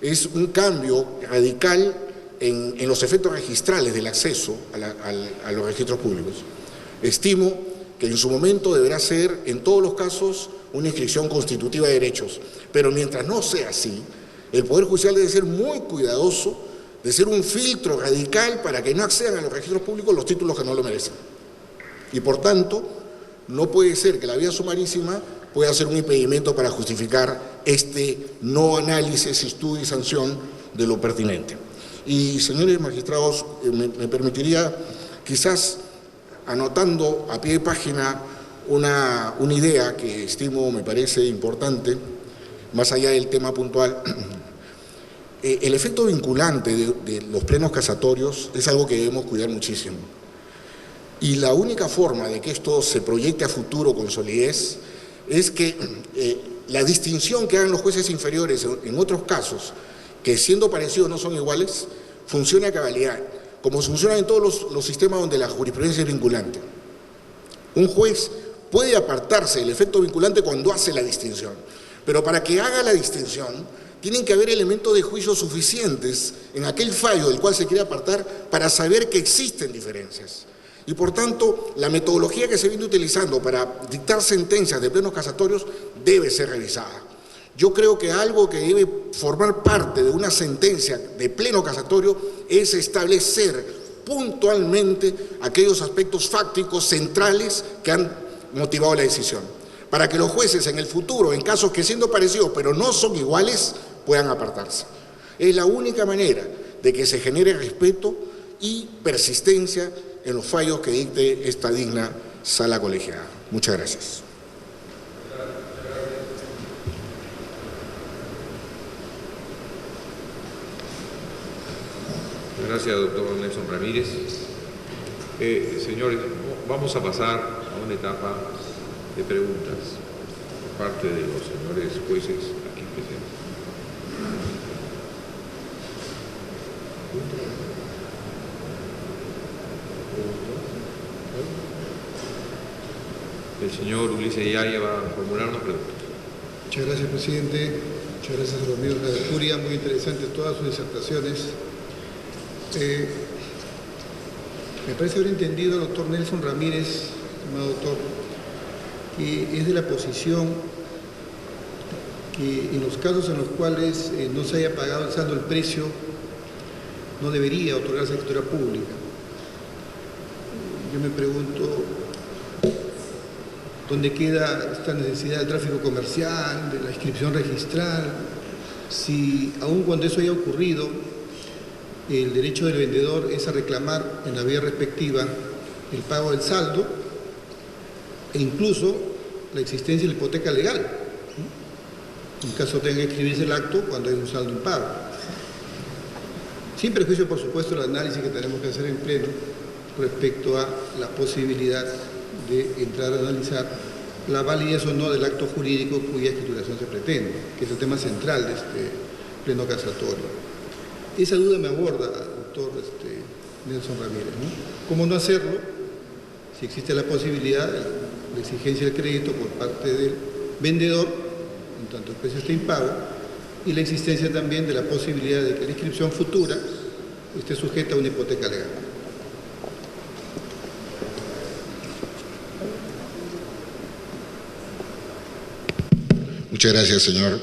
es un cambio radical en los efectos registrales del acceso a los registros públicos. Estimo que en su momento deberá ser, en todos los casos, una inscripción constitutiva de derechos. Pero mientras no sea así, el Poder Judicial debe ser muy cuidadoso de ser un filtro radical para que no accedan a los registros públicos los títulos que no lo merecen. Y por tanto, no puede ser que la vía sumarísima pueda ser un impedimento para justificar este no análisis, estudio y sanción de lo pertinente. Y, señores magistrados, me permitiría, quizás anotando a pie de página una idea que estimo, me parece importante, más allá del tema puntual. El efecto vinculante de los plenos casatorios es algo que debemos cuidar muchísimo. Y la única forma de que esto se proyecte a futuro con solidez es que la distinción que hagan los jueces inferiores en otros casos, que siendo parecidos no son iguales, funcione a cabalidad, como funciona en todos los sistemas donde la jurisprudencia es vinculante. Un juez puede apartarse del efecto vinculante cuando hace la distinción, pero para que haga la distinción tienen que haber elementos de juicio suficientes en aquel fallo del cual se quiere apartar para saber que existen diferencias. Y por tanto, la metodología que se viene utilizando para dictar sentencias de plenos casatorios debe ser revisada. Yo creo que algo que debe formar parte de una sentencia de pleno casatorio es establecer puntualmente aquellos aspectos fácticos centrales que han motivado la decisión, para que los jueces en el futuro, en casos que siendo parecidos pero no son iguales, puedan apartarse. Es la única manera de que se genere respeto y persistencia en los fallos que dicte esta digna sala colegiada. Muchas gracias. Gracias, doctor Nelson Ramírez. Señores, vamos a pasar a una etapa de preguntas por parte de los señores jueces aquí presentes. El señor Ulises Yaya va a formular una pregunta. Muchas gracias, presidente. Muchas gracias a los miembros de la curia. Muy interesantes todas sus disertaciones. Me parece haber entendido, doctor Nelson Ramírez, estimado doctor, que es de la posición que en los casos en los cuales no se haya pagado el saldo del precio, no debería otorgarse la escritura pública. Yo me pregunto, ¿dónde queda esta necesidad del tráfico comercial, de la inscripción registral? Si aun cuando eso haya ocurrido, el derecho del vendedor es a reclamar en la vía respectiva el pago del saldo e incluso la existencia de la hipoteca legal, en caso tenga que escribirse el acto cuando hay un saldo impago. Sin perjuicio, por supuesto, el análisis que tenemos que hacer en pleno respecto a la posibilidad de entrar a analizar la validez o no del acto jurídico cuya escrituración se pretende, que es el tema central de este pleno casatorio. Esa duda me aborda, doctor Nelson Ramírez, ¿no? ¿Cómo no hacerlo si existe la posibilidad de la exigencia del crédito por parte del vendedor, en tanto el precio esté impago, y la existencia también de la posibilidad de que la inscripción futura esté sujeta a una hipoteca legal? Muchas gracias, señor.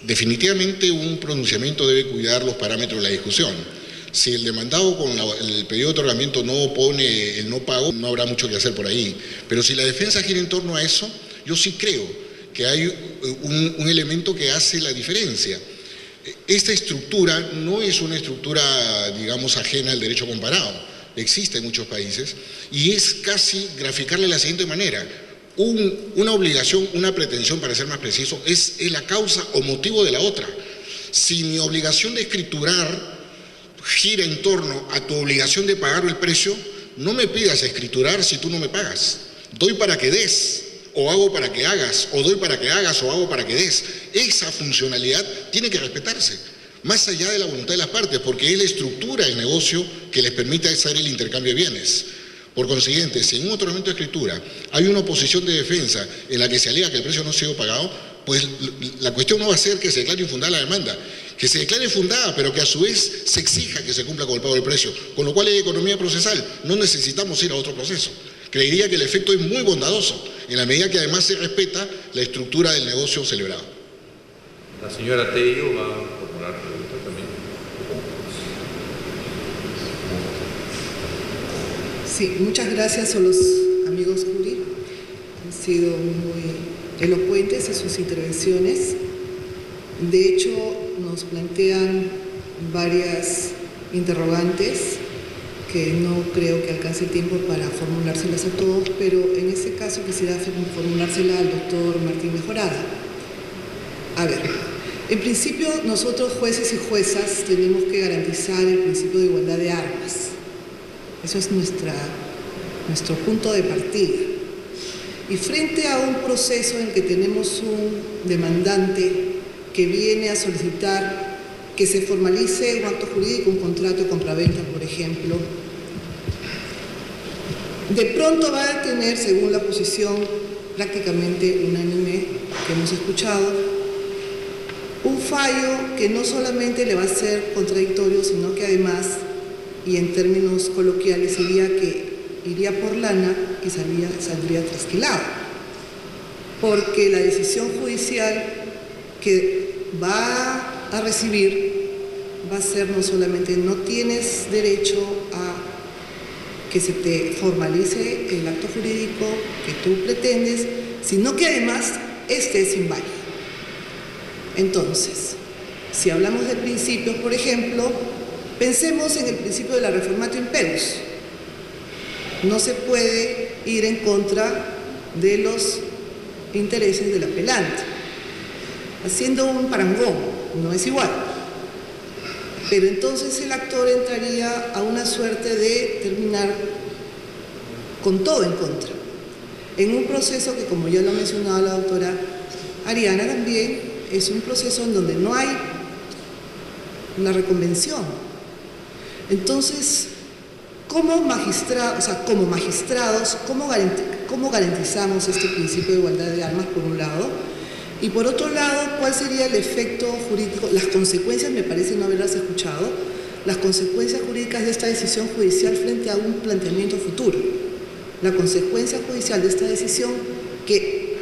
Definitivamente un pronunciamiento debe cuidar los parámetros de la discusión. Si el demandado con el pedido de otorgamiento no opone el no pago, no habrá mucho que hacer por ahí. Pero si la defensa gira en torno a eso, yo sí creo que hay un elemento que hace la diferencia. Esta estructura no es una estructura, digamos, ajena al derecho comparado. Existe en muchos países y es casi graficarle de la siguiente manera. Una obligación, una pretensión, para ser más preciso, es la causa o motivo de la otra. Si mi obligación de escriturar gira en torno a tu obligación de pagar el precio, no me pidas escriturar si tú no me pagas. Doy para que des, o hago para que hagas, o doy para que hagas, o hago para que des. Esa funcionalidad tiene que respetarse, más allá de la voluntad de las partes, porque es la estructura del negocio que les permite hacer el intercambio de bienes. Por consiguiente, si en un otorgamiento de escritura hay una oposición de defensa en la que se alega que el precio no ha sido pagado, pues la cuestión no va a ser que se declare infundada la demanda, que se declare fundada, pero que a su vez se exija que se cumpla con el pago del precio, con lo cual hay economía procesal, no necesitamos ir a otro proceso. Creería que el efecto es muy bondadoso, en la medida que además se respeta la estructura del negocio celebrado. La señora Tello va a formular preguntas también. Sí, muchas gracias a los amigos jurí. Han sido muy elocuentes en sus intervenciones. De hecho, nos plantean varias interrogantes que no creo que alcance el tiempo para formulárselas a todos, pero en este caso quisiera formulársela al doctor Martín Mejorada. A ver, en principio nosotros jueces y juezas tenemos que garantizar el principio de igualdad de armas. Eso es nuestro punto de partida. Y frente a un proceso en que tenemos un demandante que viene a solicitar que se formalice un acto jurídico, un contrato de compraventa, por ejemplo, de pronto va a tener, según la posición prácticamente unánime que hemos escuchado, un fallo que no solamente le va a ser contradictorio, sino que además, y en términos coloquiales, iría por lana y saldría trasquilado. Porque la decisión judicial que va a recibir va a ser no solamente no tienes derecho a que se te formalice el acto jurídico que tú pretendes, sino que además este es inválido. Entonces, si hablamos de principios, por ejemplo, pensemos en el principio de la reformatio imperus. No se puede ir en contra de los intereses del apelante. Haciendo un parangón, no es igual. Pero entonces el actor entraría a una suerte de terminar con todo en contra. En un proceso que, como ya lo ha mencionado la doctora Ariana también, es un proceso en donde no hay una reconvención. Entonces, como magistrados, ¿cómo garantizamos este principio de igualdad de armas, por un lado? Y por otro lado, ¿cuál sería el efecto jurídico? Las consecuencias, me parece no haberlas escuchado, las consecuencias jurídicas de esta decisión judicial frente a un planteamiento futuro. La consecuencia judicial de esta decisión que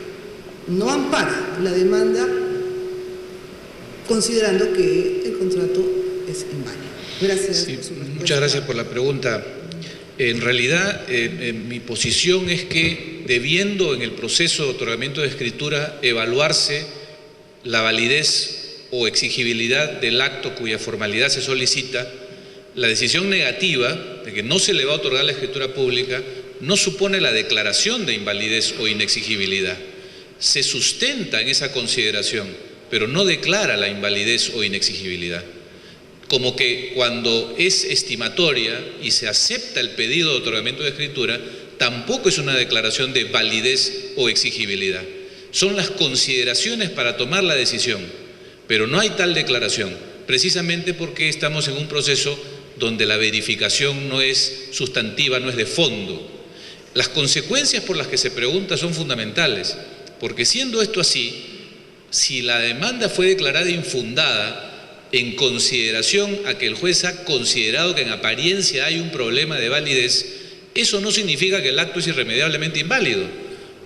no ampara la demanda, considerando que el contrato es inválido. Gracias. Sí, muchas gracias por la pregunta. En realidad, mi posición es que, debiendo en el proceso de otorgamiento de escritura evaluarse la validez o exigibilidad del acto cuya formalidad se solicita, la decisión negativa de que no se le va a otorgar la escritura pública no supone la declaración de invalidez o inexigibilidad. Se sustenta en esa consideración, pero no declara la invalidez o inexigibilidad. Como que cuando es estimatoria y se acepta el pedido de otorgamiento de escritura, tampoco es una declaración de validez o exigibilidad. Son las consideraciones para tomar la decisión, pero no hay tal declaración, precisamente porque estamos en un proceso donde la verificación no es sustantiva, no es de fondo. Las consecuencias por las que se pregunta son fundamentales, porque siendo esto así, si la demanda fue declarada infundada en consideración a que el juez ha considerado que en apariencia hay un problema de validez, eso no significa que el acto es irremediablemente inválido.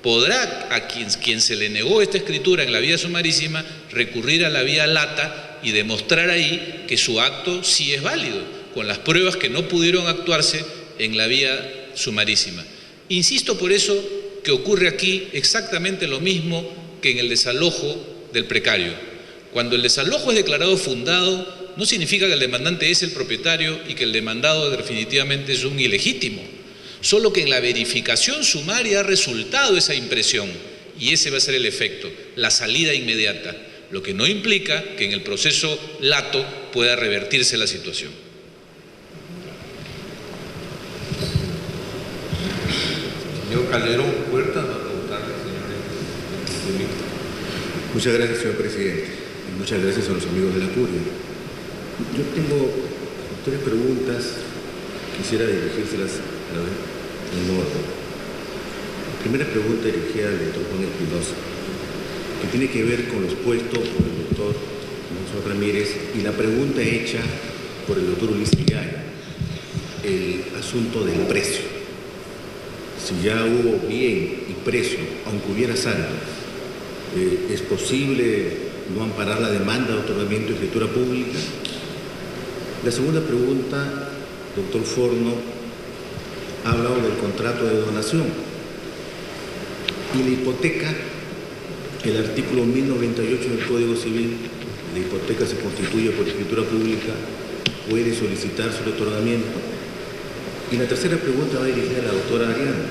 Podrá a quien se le negó esta escritura en la vía sumarísima recurrir a la vía lata y demostrar ahí que su acto sí es válido, con las pruebas que no pudieron actuarse en la vía sumarísima. Insisto por eso que ocurre aquí exactamente lo mismo que en el desalojo del precario. Cuando el desalojo es declarado fundado, no significa que el demandante es el propietario y que el demandado definitivamente es un ilegítimo, solo que en la verificación sumaria ha resultado esa impresión y ese va a ser el efecto, la salida inmediata, lo que no implica que en el proceso lato pueda revertirse la situación. Señor Calderón Puerta, va a preguntarle, señor. Muchas gracias, señor presidente, y muchas gracias a los amigos de la curia. Yo tengo 3 preguntas, quisiera dirigírselas en orden. La primera pregunta dirigida al doctor Juan Espinosa, que tiene que ver con lo expuesto por el doctor Monzón Ramírez y la pregunta hecha por el doctor Ulises Yaya, el asunto del precio. Si ya hubo bien y precio, aunque hubiera saldo, ¿es posible no amparar la demanda de otorgamiento de escritura pública? La segunda pregunta, doctor Forno, ha hablado del contrato de donación y la hipoteca, el artículo 1098 del Código Civil, la hipoteca se constituye por escritura pública, puede solicitar su otorgamiento. Y la tercera pregunta va dirigida a la doctora Ariana.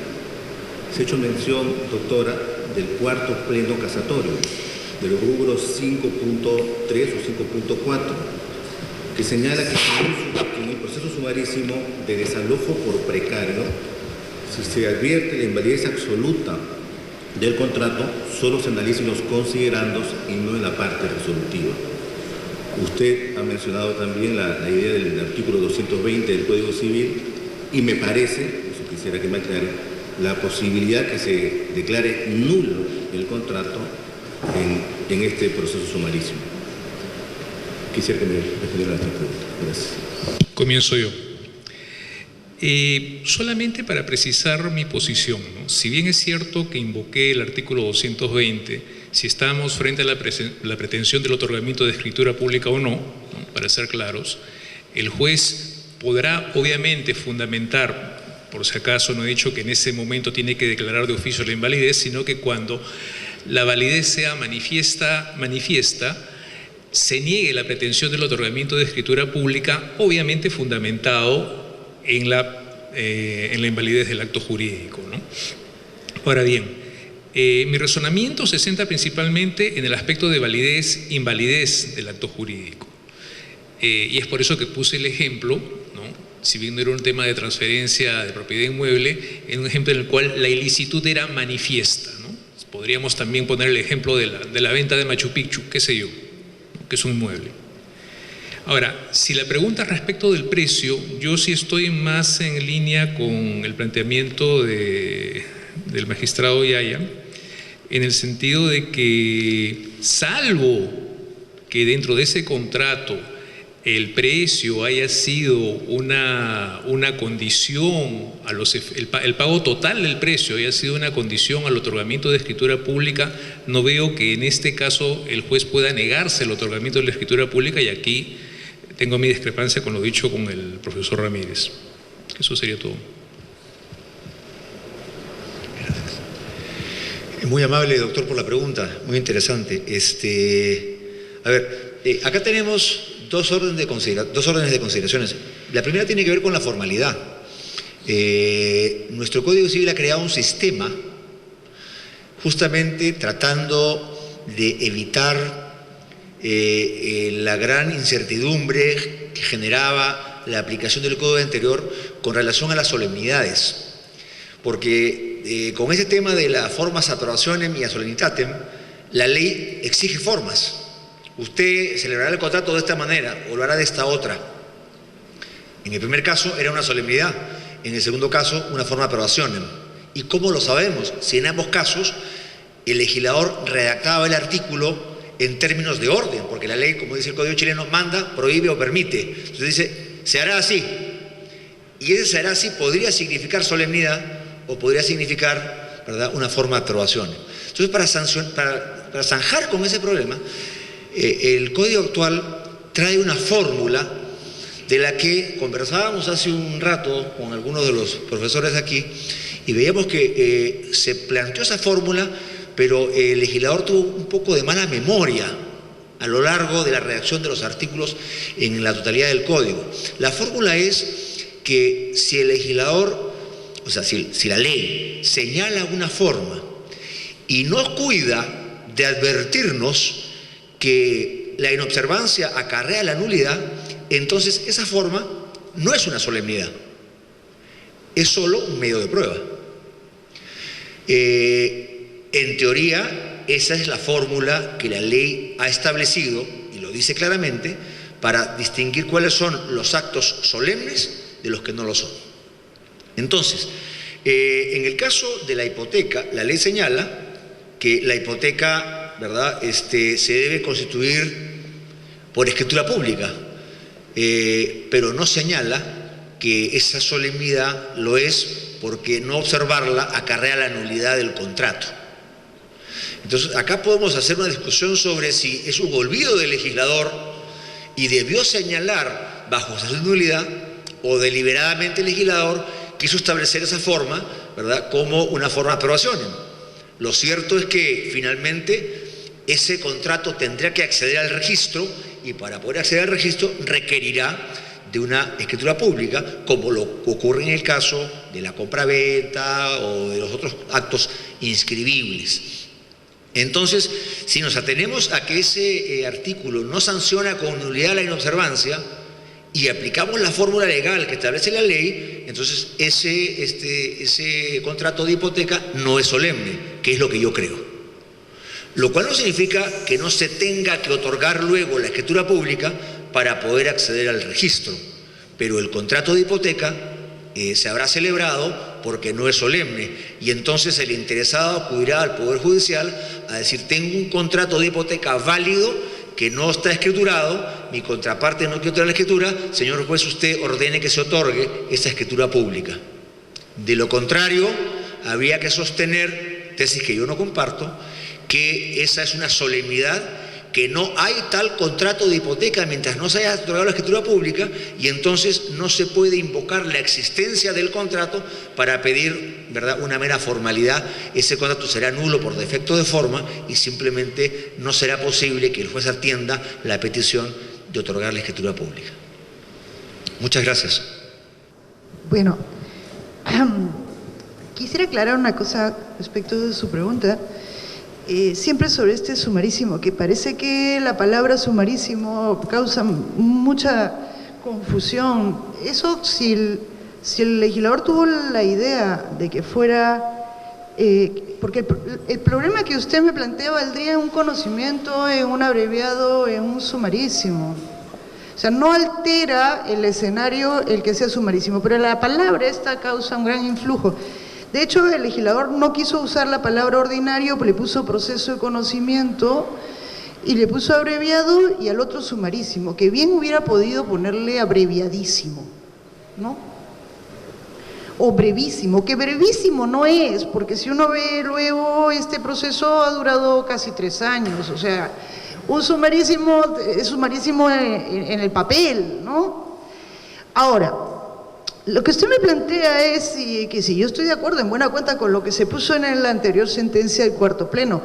Se ha hecho mención, doctora, del cuarto pleno casatorio, de los rubros 5.3 o 5.4, que señala que en el proceso sumarísimo de desalojo por precario, si se advierte la invalidez absoluta del contrato, solo se analicen los considerandos y no en la parte resolutiva. Usted ha mencionado también la idea del artículo 220 del Código Civil y me parece, eso quisiera que me aclare, la posibilidad que se declare nulo el contrato en este proceso sumarísimo. Quisiera que me respondieran a esta pregunta. Gracias. Comienzo yo. Solamente para precisar mi posición, ¿no? Si bien es cierto que invoqué el artículo 220, si estamos frente a la pretensión del otorgamiento de escritura pública o no, para ser claros, el juez podrá obviamente fundamentar, por si acaso no he dicho que en ese momento tiene que declarar de oficio la invalidez, sino que cuando la validez sea manifiesta, se niegue la pretensión del otorgamiento de escritura pública, obviamente fundamentado en la invalidez del acto jurídico, ¿no? Ahora bien, mi razonamiento se centra principalmente en el aspecto de validez, invalidez del acto jurídico. Y es por eso que puse el ejemplo, ¿no? Si bien no era un tema de transferencia de propiedad inmueble, en un ejemplo en el cual la ilicitud era manifiesta, ¿no? Podríamos también poner el ejemplo de la venta de Machu Picchu, qué sé yo, ¿no? Que es un inmueble. Ahora, si la pregunta respecto del precio, yo sí estoy más en línea con el planteamiento del magistrado Yaya, en el sentido de que, salvo que dentro de ese contrato el precio haya sido una condición, el pago total del precio haya sido una condición al otorgamiento de escritura pública, no veo que en este caso el juez pueda negarse el otorgamiento de la escritura pública, y aquí tengo mi discrepancia con lo dicho con el profesor Ramírez. Eso sería todo. Muy amable, doctor, por la pregunta, muy interesante. Acá tenemos dos órdenes de consideraciones. La primera tiene que ver con la formalidad. Nuestro Código Civil ha creado un sistema justamente tratando de evitar la gran incertidumbre que generaba la aplicación del Código anterior con relación a las solemnidades. porque con ese tema de las formas attuationem y a solemnitatem, la ley exige formas. Usted celebrará el contrato de esta manera o lo hará de esta otra. En el primer caso era una solemnidad, en el segundo caso una forma approbationem. ¿Y cómo lo sabemos? Si en ambos casos el legislador redactaba el artículo en términos de orden, porque la ley, como dice el Código chileno, manda, prohíbe o permite. Entonces dice, se hará así. Y ese se hará así podría significar solemnidad o podría significar, ¿verdad?, una forma de aprobación. Entonces, para zanjar con ese problema, el Código actual trae una fórmula de la que conversábamos hace un rato con algunos de los profesores aquí y veíamos que se planteó esa fórmula, pero el legislador tuvo un poco de mala memoria a lo largo de la redacción de los artículos en la totalidad del Código. La fórmula es que si el legislador, o sea, si la ley señala una forma y no cuida de advertirnos que la inobservancia acarrea la nulidad, entonces esa forma no es una solemnidad, es solo un medio de prueba. En teoría, esa es la fórmula que la ley ha establecido, y lo dice claramente, para distinguir cuáles son los actos solemnes de los que no lo son. Entonces, en el caso de la hipoteca, la ley señala que la hipoteca, ¿verdad?, se debe constituir por escritura pública, pero no señala que esa solemnidad lo es porque no observarla acarrea la nulidad del contrato. Entonces, acá podemos hacer una discusión sobre si es un olvido del legislador y debió señalar bajo esa nulidad, o deliberadamente el legislador quiso establecer esa forma, ¿verdad?, como una forma de aprobación. Lo cierto es que finalmente ese contrato tendrá que acceder al registro, y para poder acceder al registro requerirá de una escritura pública, como lo ocurre en el caso de la compraventa o de los otros actos inscribibles. Entonces, si nos atenemos a que ese artículo no sanciona con nulidad la inobservancia y aplicamos la fórmula legal que establece la ley, entonces ese contrato de hipoteca no es solemne, que es lo que yo creo. Lo cual no significa que no se tenga que otorgar luego la escritura pública para poder acceder al registro, pero el contrato de hipoteca se habrá celebrado porque no es solemne, y entonces el interesado acudirá al Poder Judicial a decir: tengo un contrato de hipoteca válido que no está escriturado, mi contraparte no quiere otorgar la escritura, señor juez, usted ordene que se otorgue esa escritura pública. De lo contrario, habría que sostener, tesis que yo no comparto, que esa es una solemnidad, que no hay tal contrato de hipoteca mientras no se haya otorgado la escritura pública, y entonces no se puede invocar la existencia del contrato para pedir, ¿verdad?, una mera formalidad. Ese contrato será nulo por defecto de forma y simplemente no será posible que el juez atienda la petición de otorgar la escritura pública. Muchas gracias. Bueno, quisiera aclarar una cosa respecto de su pregunta. Siempre sobre este sumarísimo, que parece que la palabra sumarísimo causa mucha confusión. Eso, si el legislador tuvo la idea de que fuera... porque el problema que usted me plantea valdría en un conocimiento, en un abreviado, en un sumarísimo. O sea, no altera el escenario el que sea sumarísimo, pero la palabra esta causa un gran influjo. De hecho, el legislador no quiso usar la palabra ordinario, le puso proceso de conocimiento y le puso abreviado, y al otro sumarísimo, que bien hubiera podido ponerle abreviadísimo, ¿no? O brevísimo, que brevísimo no es, porque si uno ve luego, este proceso ha durado casi 3 años, o sea, un sumarísimo es sumarísimo en el papel, ¿no? Ahora, lo que usted me plantea es que si yo estoy de acuerdo en buena cuenta con lo que se puso en la anterior sentencia del cuarto pleno.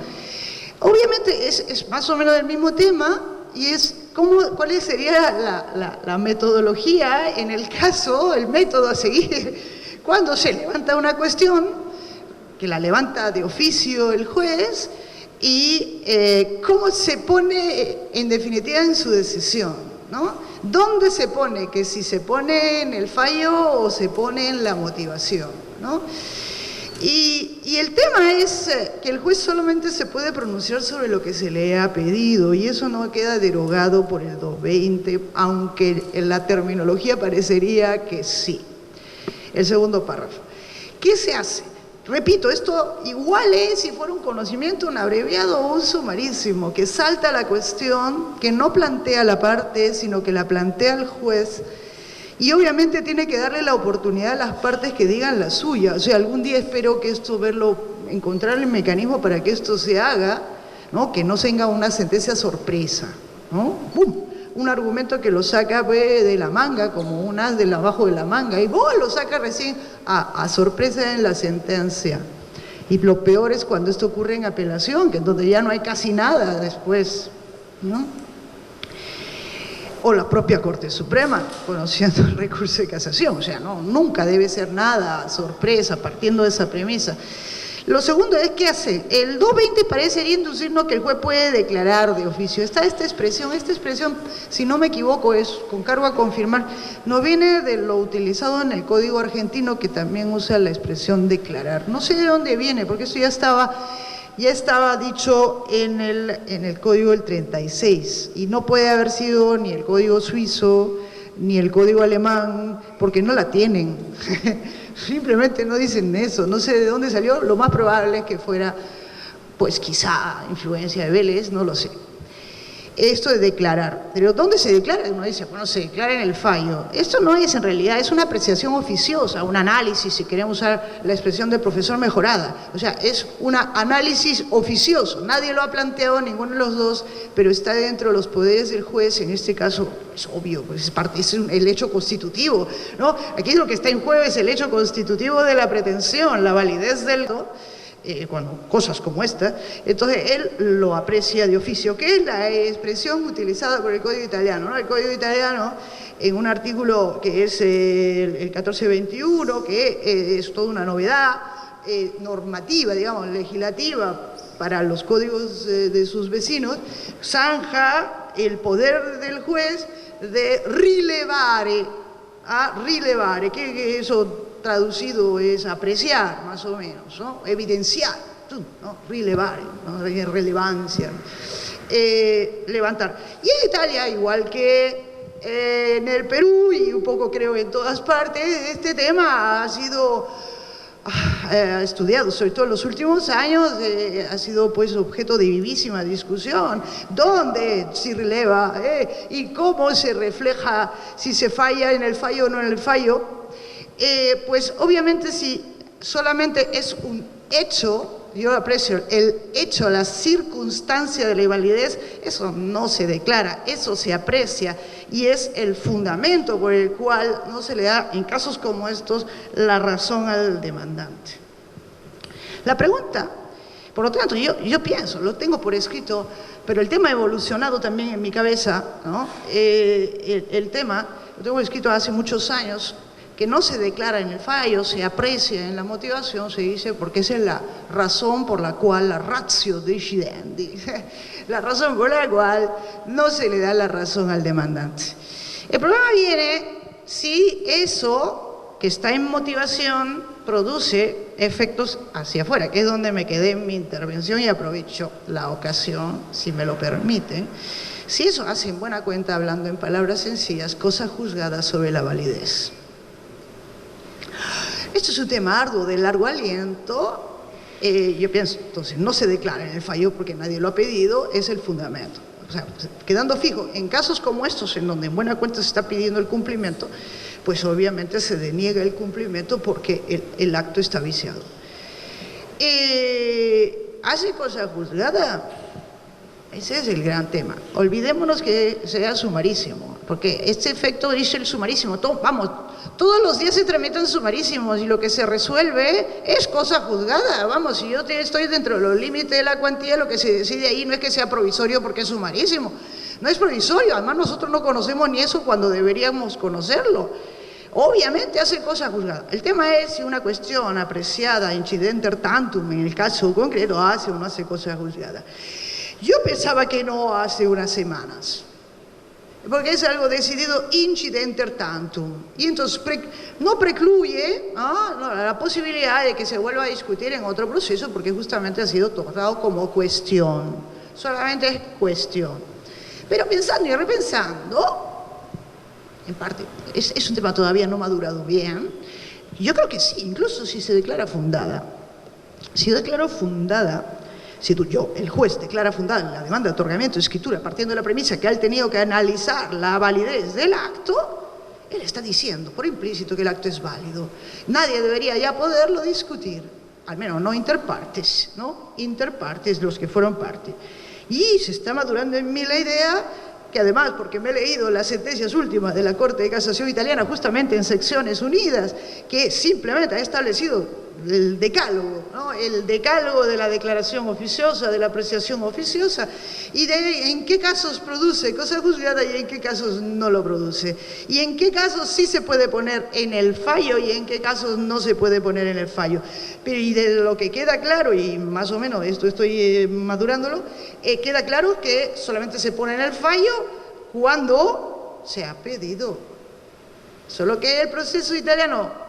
Obviamente es más o menos del mismo tema, y es cuál sería la metodología en el caso, el método a seguir cuando se levanta una cuestión, que la levanta de oficio el juez, y cómo se pone en definitiva en su decisión, ¿no? ¿Dónde se pone? Que si se pone en el fallo o se pone en la motivación, ¿no? Y el tema es que el juez solamente se puede pronunciar sobre lo que se le ha pedido y eso no queda derogado por el 220, aunque en la terminología parecería que sí. El segundo párrafo. ¿Qué se hace? Repito, esto igual es si fuera un conocimiento, un abreviado o un sumarísimo, que salta la cuestión, que no plantea la parte, sino que la plantea el juez. Y obviamente tiene que darle la oportunidad a las partes que digan la suya. O sea, algún día espero que esto encontrar el mecanismo para que esto se haga, ¿no? Que no tenga una sentencia sorpresa, ¿no? ¡Pum! Un argumento que lo saca de la manga, como un as de abajo de la manga, y ¡oh! Lo saca recién a sorpresa en la sentencia. Y lo peor es cuando esto ocurre en apelación, que es donde ya no hay casi nada después, ¿no? O la propia Corte Suprema, conociendo el recurso de casación. O sea, no, nunca debe ser nada sorpresa, partiendo de esa premisa. Lo segundo es, ¿qué hace? El 220 parecería inducirnos que el juez puede declarar de oficio. Está esta expresión, si no me equivoco, es con cargo a confirmar, no viene de lo utilizado en el Código Argentino, que también usa la expresión declarar. No sé de dónde viene, porque esto ya estaba dicho en el Código del 36 y no puede haber sido ni el Código suizo ni el Código alemán porque no la tienen. Simplemente no dicen eso, no sé de dónde salió, lo más probable es que fuera, pues quizá influencia de Vélez, no lo sé. Esto de declarar, pero ¿dónde se declara? Uno dice, bueno, se declara en el fallo. Esto no es en realidad, es una apreciación oficiosa, un análisis, si queremos usar la expresión del profesor mejorada. O sea, es un análisis oficioso, nadie lo ha planteado, ninguno de los dos, pero está dentro de los poderes del juez, en este caso es obvio, pues es el hecho constitutivo, ¿no? Aquí lo que está en juego es el hecho constitutivo de la pretensión, la validez del... cosas como esta, entonces él lo aprecia de oficio, que es la expresión utilizada por el Código Italiano, ¿no? El Código Italiano, en un artículo que es el 1421, que es toda una novedad normativa, digamos, legislativa para los códigos de sus vecinos, zanja el poder del juez de rilevare, que eso traducido es apreciar, más o menos, ¿no? Evidenciar, ¿no? Rilevare, ¿no? Relevancia, levantar. Y en Italia, igual que en el Perú y un poco creo en todas partes, este tema ha sido estudiado, sobre todo en los últimos años, ha sido pues objeto de vivísima discusión, dónde se releva y cómo se refleja, si se falla en el fallo o no en el fallo. Pues obviamente si solamente es un hecho, yo aprecio el hecho, la circunstancia de la invalidez, eso no se declara, eso se aprecia y es el fundamento por el cual no se le da, en casos como estos, la razón al demandante. La pregunta, por lo tanto, yo pienso, lo tengo por escrito, pero el tema ha evolucionado también en mi cabeza, ¿no? El tema, lo tengo escrito hace muchos años, que no se declara en el fallo, se aprecia en la motivación, se dice, porque esa es la razón por la cual, la ratio decidendi, la razón por la cual no se le da la razón al demandante. El problema viene si eso que está en motivación produce efectos hacia afuera, que es donde me quedé en mi intervención y aprovecho la ocasión, si me lo permiten. Si eso hace en buena cuenta, hablando en palabras sencillas, cosa juzgada sobre la validez. Esto es un tema arduo, de largo aliento. Yo pienso, entonces, no se declara en el fallo porque nadie lo ha pedido, es el fundamento. O sea, quedando fijo, en casos como estos, en donde en buena cuenta se está pidiendo el cumplimiento, pues obviamente se deniega el cumplimiento porque el acto está viciado. ¿Hace cosa juzgada? Ese es el gran tema. Olvidémonos que sea sumarísimo, porque este efecto dice el sumarísimo. Todos los días se tramitan sumarísimos y lo que se resuelve es cosa juzgada. Vamos, si yo estoy dentro de los límites de la cuantía, lo que se decide ahí no es que sea provisorio porque es sumarísimo. No es provisorio, además nosotros no conocemos ni eso cuando deberíamos conocerlo. Obviamente hace cosa juzgada. El tema es si una cuestión apreciada incidenter tantum, en el caso concreto, hace o no hace cosa juzgada. Yo pensaba que no hace unas semanas. porque es algo decidido incidenter tantum. Y entonces no precluye la posibilidad de que se vuelva a discutir en otro proceso, porque justamente ha sido tratado como cuestión, solamente es cuestión. Pero pensando y repensando, en parte, es un tema todavía no madurado bien, yo creo que sí, incluso si se declara fundada. Si declaró fundada, si el juez declara fundada la demanda de otorgamiento de escritura partiendo de la premisa que él ha tenido que analizar la validez del acto, él está diciendo por implícito que el acto es válido. Nadie debería ya poderlo discutir, al menos no interpartes, los que fueron parte. Y se está madurando en mí la idea que además, porque me he leído las sentencias últimas de la Corte de Casación italiana, justamente en secciones unidas, que simplemente ha establecido el decálogo, el decálogo de la declaración oficiosa, de la apreciación oficiosa, y de en qué casos produce cosa juzgada y en qué casos no lo produce, y en qué casos sí se puede poner en el fallo y en qué casos no se puede poner en el fallo. Pero y de lo que queda claro, y más o menos esto estoy madurándolo, queda claro que solamente se pone en el fallo cuando se ha pedido. Solo que el proceso italiano,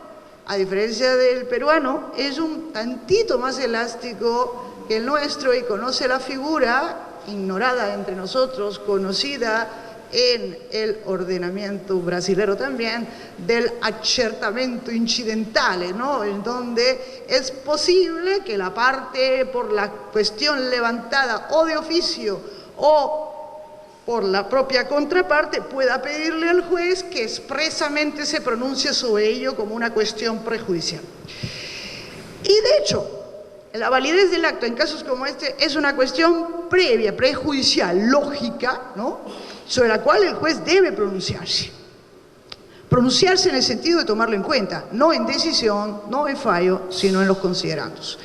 a diferencia del peruano, es un tantito más elástico que el nuestro y conoce la figura, ignorada entre nosotros, conocida en el ordenamiento brasilero también, del accertamento incidentale, en donde es posible que la parte por la cuestión levantada o de oficio o por la propia contraparte pueda pedirle al juez que expresamente se pronuncie sobre ello como una cuestión prejudicial. Y de hecho, la validez del acto en casos como este es una cuestión previa, prejudicial, lógica, sobre la cual el juez debe pronunciarse. Pronunciarse en el sentido de tomarlo en cuenta, no en decisión, no en fallo, sino en los considerandos.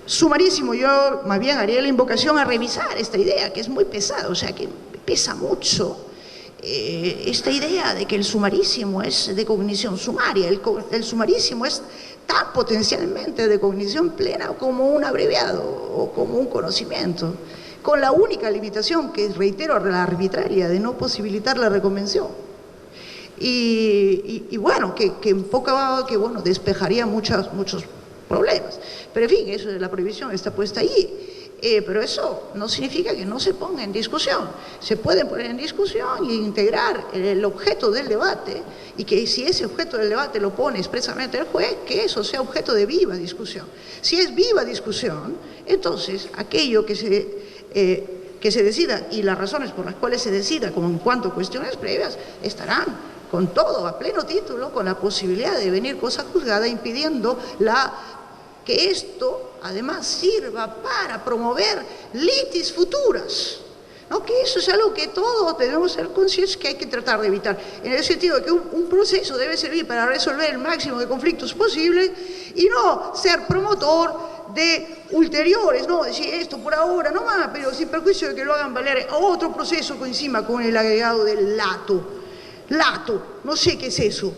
Sumarísimo, yo más bien haría la invocación a revisar esta idea, que es muy pesada, o sea, que pesa mucho esta idea de que el sumarísimo es de cognición sumaria. El sumarísimo es tan potencialmente de cognición plena como un abreviado o como un conocimiento, con la única limitación, que reitero, la arbitraria de no posibilitar la reconvención. Y bueno, que despejaría muchos problemas. Pero en fin, eso de la prohibición está puesta ahí. Pero eso no significa que no se ponga en discusión. Se puede poner en discusión e integrar el objeto del debate, y que si ese objeto del debate lo pone expresamente el juez, que eso sea objeto de viva discusión. Si es viva discusión, entonces aquello que se decida y las razones por las cuales se decida, como en cuanto a cuestiones previas, estarán con todo, a pleno título, con la posibilidad de venir cosa juzgada, impidiendo que esto además sirva para promover litis futuras, que eso es algo que todos debemos ser conscientes que hay que tratar de evitar, en el sentido de que un proceso debe servir para resolver el máximo de conflictos posibles y no ser promotor de ulteriores, decir esto por ahora nomás, pero sin perjuicio de que lo hagan valer otro proceso encima con el agregado del lato, no sé qué es eso.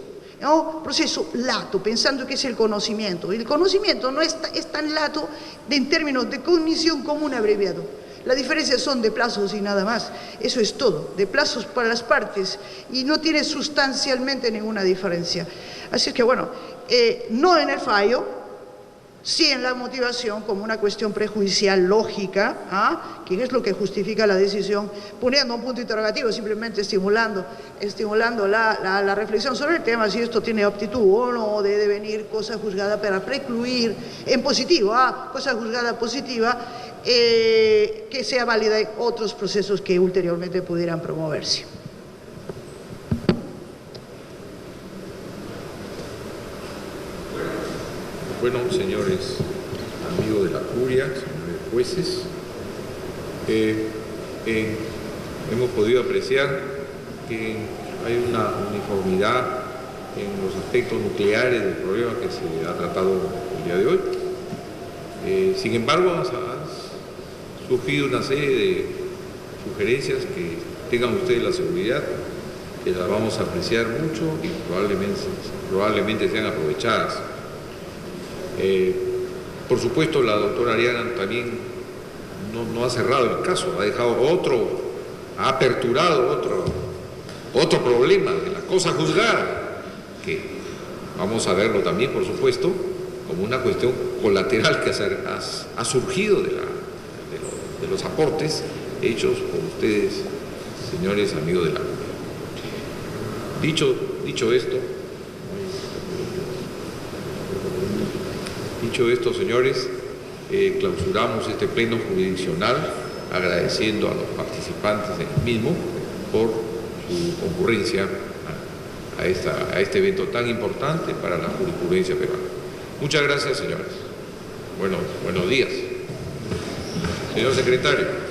Proceso lato, pensando que es el conocimiento. El conocimiento no es tan lato en términos de cognición como un abreviado. La diferencia son de plazos y nada más. Eso es todo, de plazos para las partes, y no tiene sustancialmente ninguna diferencia. Así es que bueno, no en el fallo, sí en la motivación como una cuestión prejudicial lógica, que es lo que justifica la decisión, poniendo un punto interrogativo, simplemente estimulando la reflexión sobre el tema, si esto tiene aptitud o no de devenir cosa juzgada para precluir en positivo, cosa juzgada positiva, que sea válida en otros procesos que ulteriormente pudieran promoverse. Bueno, señores amigos de la curia, señores jueces, hemos podido apreciar que hay una uniformidad en los aspectos nucleares del problema que se ha tratado el día de hoy. Sin embargo, han surgido una serie de sugerencias que tengan ustedes la seguridad que las vamos a apreciar mucho y probablemente sean aprovechadas. Por supuesto, la doctora Ariana también no ha cerrado el caso, ha aperturado otro problema de la cosa juzgada, que vamos a verlo también, por supuesto, como una cuestión colateral que ha surgido de los aportes hechos por ustedes, señores amigos de la comunidad. Dicho esto, señores, clausuramos este pleno jurisdiccional agradeciendo a los participantes en el mismo por su concurrencia a este evento tan importante para la jurisprudencia peruana. Muchas gracias, señores. Buenos días. Señor secretario.